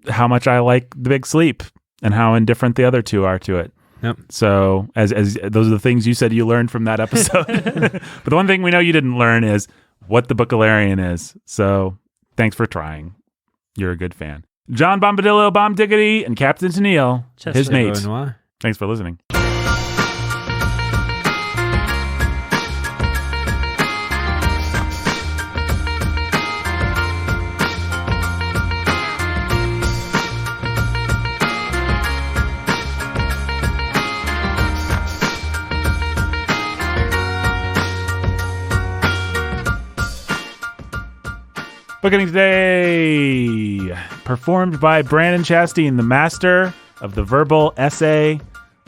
how much I like The Big Sleep and how indifferent the other two are to it. Yep. So as those are the things you said you learned from that episode. But the one thing we know you didn't learn is what the Bookalarian is. So thanks for trying. You're a good fan. John Bombadillo, Bomb Diggity, and Captain Tennille, his mate. Noir. Thanks for listening. Bookening today, performed by Brandon Chastain, the master of the verbal essay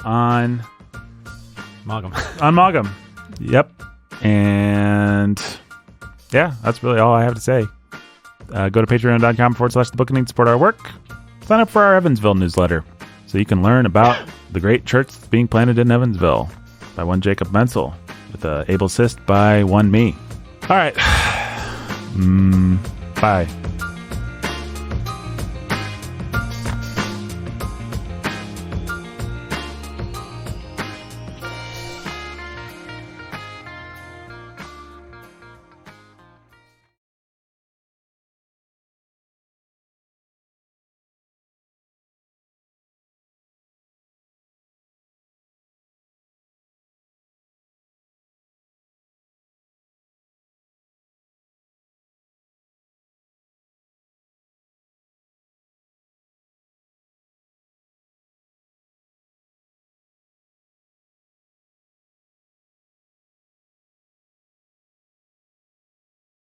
on Maugham. Maugham. Yep. And yeah, that's really all I have to say. Go to patreon.com/thebookening, support our work. Sign up for our Evansville newsletter so you can learn about the great church that's being planted in Evansville by one Jacob Menzel with an able assist by one me. All right. Bye.